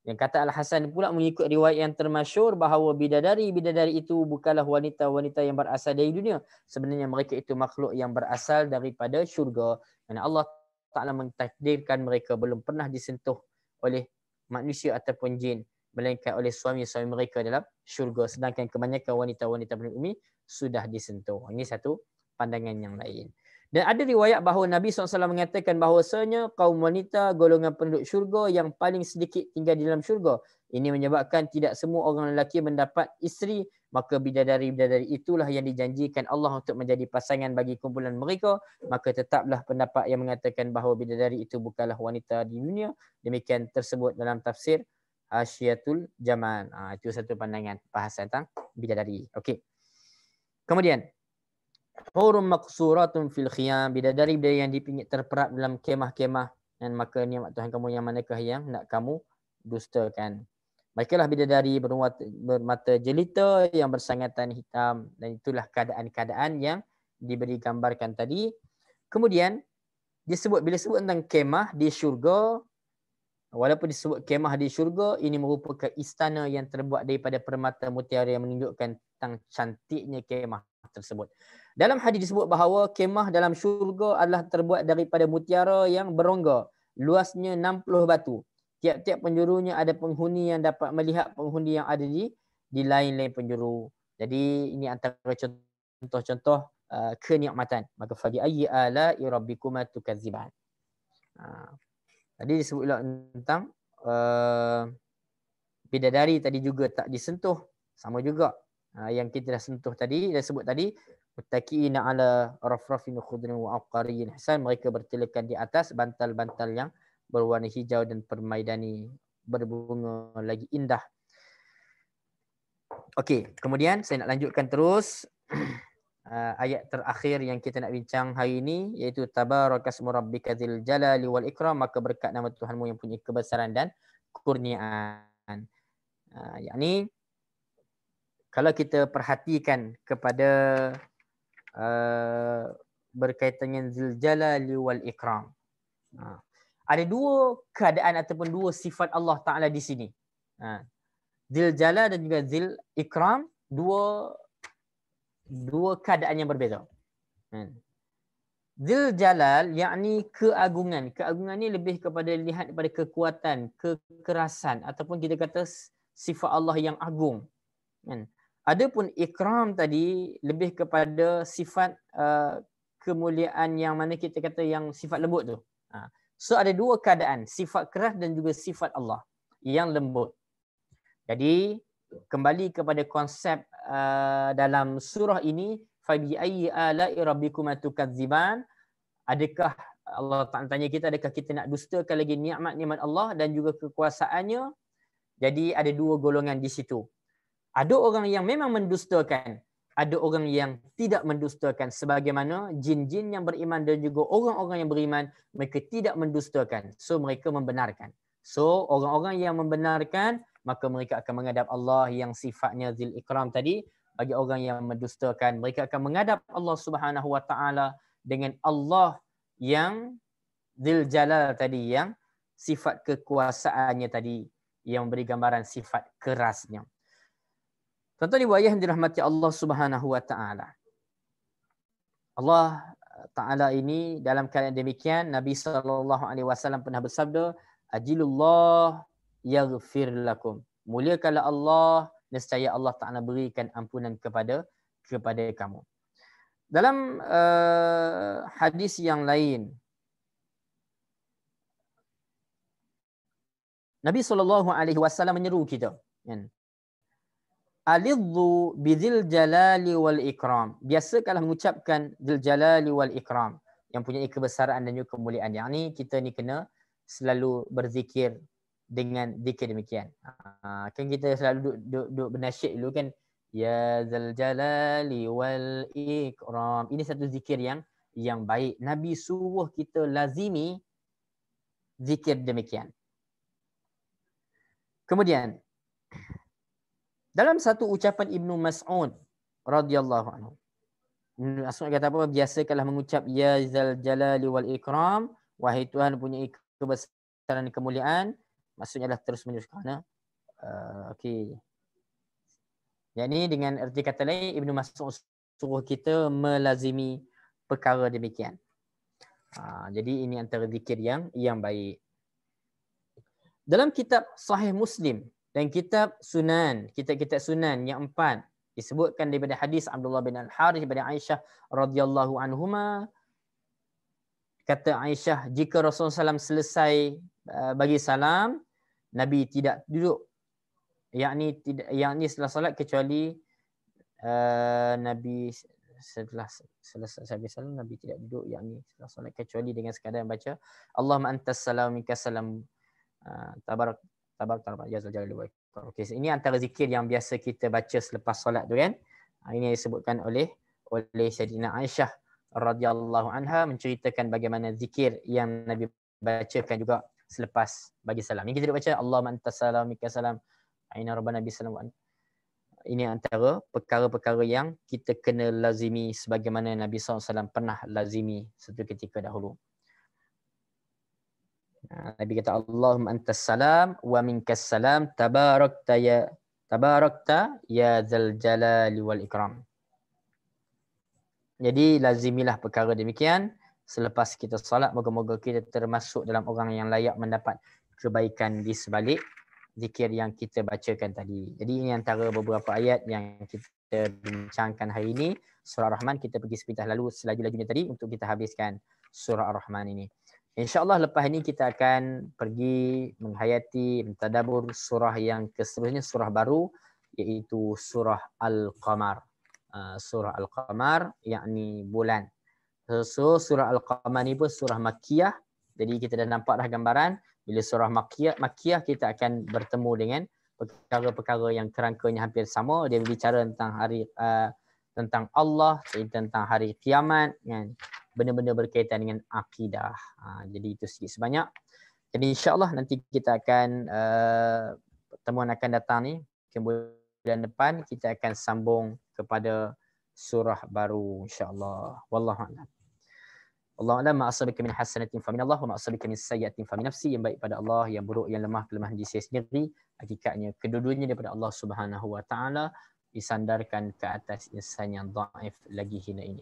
Speaker 1: Yang kata Al-Hasan pula mengikut riwayat yang termasyhur bahawa bidadari-bidadari itu bukanlah wanita-wanita yang berasal dari dunia. Sebenarnya mereka itu makhluk yang berasal daripada syurga. Dan Allah Ta'ala mentakdirkan mereka belum pernah disentuh oleh manusia ataupun jin, melainkan oleh suami-suami mereka dalam syurga. Sedangkan kebanyakan wanita-wanita bumi sudah disentuh. Ini satu pandangan yang lain. Dan ada riwayat bahawa Nabi SAW mengatakan bahawasanya kaum wanita golongan penduduk syurga yang paling sedikit tinggal di dalam syurga. Ini menyebabkan tidak semua orang lelaki mendapat isteri, maka bidadari-bidadari itulah yang dijanjikan Allah untuk menjadi pasangan bagi kumpulan mereka. Maka tetaplah pendapat yang mengatakan bahawa bidadari itu bukanlah wanita di dunia. Demikian tersebut dalam tafsir Hasyiatul Jamal. Itu satu pandangan bahasan tentang bidadari. Okey. Kemudian hurum maqsuratun fil khiyam, bidadari-bidadari yang dipingit terperap dalam kemah-kemah. Dan maka nikmat Tuhan kamu yang manakah yang nak kamu dustakan? Mereka lah bidadari bermata jelita yang bersangatan hitam. Dan itulah keadaan-keadaan yang diberi gambarkan tadi. Kemudian bila sebut tentang kemah di syurga, walaupun disebut kemah di syurga, ini merupakan istana yang terbuat daripada permata mutiara yang menunjukkan tentang cantiknya kemah tersebut. Dalam hadis disebut bahawa kemah dalam syurga adalah terbuat daripada mutiara yang berongga. Luasnya 60 batu. Tiap-tiap penjurunya ada penghuni yang dapat melihat penghuni yang ada di lain-lain penjuru. Jadi ini antara contoh-contoh kenikmatan. Maka fabi ayyi ala'i rabbikuma tukadziban. Tadi disebut tentang bidadari tadi juga tak disentuh. Sama juga. Yang kita dah sentuh tadi, dah sebut tadi, muttaqiina ala rafrafin khudrin wa aqariyin hisan, mereka bertelekan di atas bantal-bantal yang berwarna hijau dan permaidani berbunga lagi indah. Okey, kemudian saya nak lanjutkan terus ayat terakhir yang kita nak bincang hari ini, iaitu tabarakasmu rabbika dzil jalali wal ikram, maka berkat nama Tuhanmu yang punya kebesaran dan kurniaan. Yakni kalau kita perhatikan kepada berkaitan dengan Zul Jalali wal Ikram, ada dua keadaan ataupun dua sifat Allah Ta'ala di sini. Zul Jalal dan juga Zul Ikram, dua keadaan yang berbeza. Zul Jalal yakni keagungan. Keagungan ni lebih kepada lihat daripada kekuatan, kekerasan, ataupun kita kata sifat Allah yang agung. Adapun ikram tadi lebih kepada sifat kemuliaan yang mana kita kata yang sifat lembut tu. So ada dua keadaan, sifat keras dan juga sifat Allah yang lembut. Jadi kembali kepada konsep dalam surah ini, fabi ayyi ala'i rabbikuma tukadziban, adakah Allah Ta'ala tanya kita, adakah kita nak dustakan lagi nikmat-nikmat Allah dan juga kekuasaannya? Jadi ada dua golongan di situ. Ada orang yang memang mendustakan, ada orang yang tidak mendustakan, sebagaimana jin-jin yang beriman dan juga orang-orang yang beriman, mereka tidak mendustakan. So mereka membenarkan. So orang-orang yang membenarkan, maka mereka akan menghadap Allah yang sifatnya Zil Ikram tadi. Bagi orang yang mendustakan, mereka akan menghadap Allah Subhanahu Wa Taala dengan Allah yang Zil Jalal tadi, yang sifat kekuasaannya tadi, yang memberi gambaran sifat kerasnya. Tuan-tuan ibu ayah yang dirahmati Allah Subhanahu Wa Taala. Allah Taala ini dalam keadaan demikian, Nabi SAW pernah bersabda, ajilullah yaghfir lakum. Muliakanlah Allah, nescaya Allah Taala berikan ampunan kepada kamu. Dalam hadis yang lain, Nabi SAW menyeru kita, alidhu bidzil jalali wal ikram. Biasakanlah mengucapkan dzil jalali wal ikram, yang punya kebesaran dan juga kemuliaan. Yang ni kita ni kena selalu berzikir dengan zikir demikian. Kan kita selalu duduk bernasyid dulu kan, ya dzal jalali wal ikram. Ini satu zikir yang baik. Nabi suruh kita lazimi zikir demikian. Kemudian dalam satu ucapan Ibnu Mas'ud radhiyallahu anhu, Ibnu Mas'ud kata apa? Biasakanlah mengucap ya zal jalali wal ikram, wahai Tuhan punya kebesaran dan kemuliaan. Maksudnya adalah terus menerus. Okey. Yang ini dengan erti kata lain, Ibnu Mas'ud suruh kita melazimi perkara demikian. Jadi ini antara zikir yang baik. Dalam kitab Sahih Muslim dan kitab Sunan, kitab-kitab Sunan yang 4, disebutkan daripada hadis Abdullah bin Al-Harith daripada Aisyah radhiyallahu anhuma, kata Aisyah, jika Rasulullah SAW selesai bagi salam, Nabi tidak duduk, yakni setelah solat, kecuali Nabi setelah selesai bagi salam, Nabi tidak duduk, yakni setelah solat, kecuali dengan sekadar baca Allahumma antas salam minkas salam tabarak jazal jalali wa ikram. Okey, ini antara zikir yang biasa kita baca selepas solat tu kan. Ini disebutkan oleh Sayyidina Aisyah radhiyallahu anha, menceritakan bagaimana zikir yang Nabi bacakan juga selepas bagi salam. Ini kita baca Allahumma antas salam minkas salam aina rabbana bisalam. Ini antara perkara-perkara yang kita kena lazimi sebagaimana Nabi SAW pernah lazimi satu ketika dahulu. Nabi kata Allahumma antas salam wa minkas salam tabarakta ya dzal jalali wal ikram. Jadi lazimilah perkara demikian. Selepas kita solat, moga-moga kita termasuk dalam orang yang layak mendapat kebaikan di sebalik zikir yang kita bacakan tadi. Jadi ini antara beberapa ayat yang kita bincangkan hari ini. Surah Ar-Rahman kita pergi sepintas lalu selaju-lajunya tadi untuk kita habiskan surah Ar-Rahman ini. InsyaAllah lepas ini kita akan pergi menghayati, mentadabur surah yang seterusnya, surah baru iaitu surah Al-Qamar. Surah Al-Qamar yakni bulan. So surah Al-Qamar ni pun surah Makkiyah. Jadi kita dah nampak dah gambaran bila surah Makkiyah kita akan bertemu dengan perkara-perkara yang kerangkanya hampir sama. Dia berbicara tentang tentang Allah, tentang hari kiamat, kan? Benda-benda berkaitan dengan akidah. Jadi itu sedikit sebanyak. Jadi insya-Allah nanti kita akan pertemuan akan datang ni bulan depan kita akan sambung kepada surah baru insya-Allah. Wallahu a'lam. Allah a'lam, ma asabaka min hasanatin fa min Allah wa ma asabaka min sayyi'atin fa min nafsi. Yang baik pada Allah, yang buruk yang lemah kelemahan diri saya sendiri. Hakikatnya kedua-duanya daripada Allah Subhanahu wa taala, disandarkan ke atas insan yang dhaif lagi hina ini.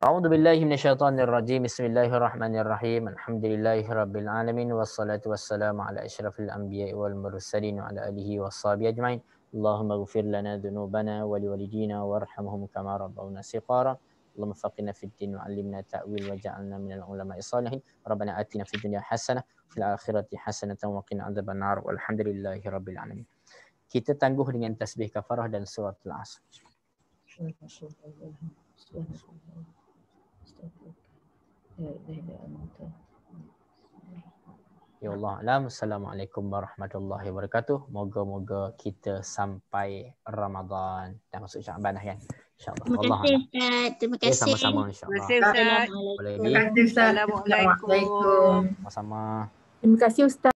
Speaker 1: A'udzu billahi minasyaitonir rajim. Bismillahirrahmanirrahim. Alhamdulillahirabbil alamin wassalatu wassalamu ala asyrafil anbiya'i wal mursalin wa ala alihi washabihi ajmain. Allahumma ighfir lana dhunubana wa liwalidina warhamhum kama rabbawna shiqara. اللهم فقنا في الدين وعلمنا تأويل وجعلنا من العلماء الصالحين ربنا آتنا في الدنيا حسنة وفي الآخرة حسنة وقنا عذاب النار والحمد لله رب العالمين. Kita tangguh dengan tasbih kafarah dan surat Al-Asr. Ya Allah alam. Assalamualaikum warahmatullahi wabarakatuh. Moga-moga kita sampai Ramadan dan masuk Syaban kan. InsyaAllah.
Speaker 3: Terima kasih Ustaz. Terima kasih.
Speaker 1: Sama-sama insyaAllah.
Speaker 4: Terima kasih Ustaz.
Speaker 1: Boleh
Speaker 2: Terima kasih Ustaz.
Speaker 4: Assalamualaikum.
Speaker 1: Sama-sama.
Speaker 5: Terima kasih Ustaz.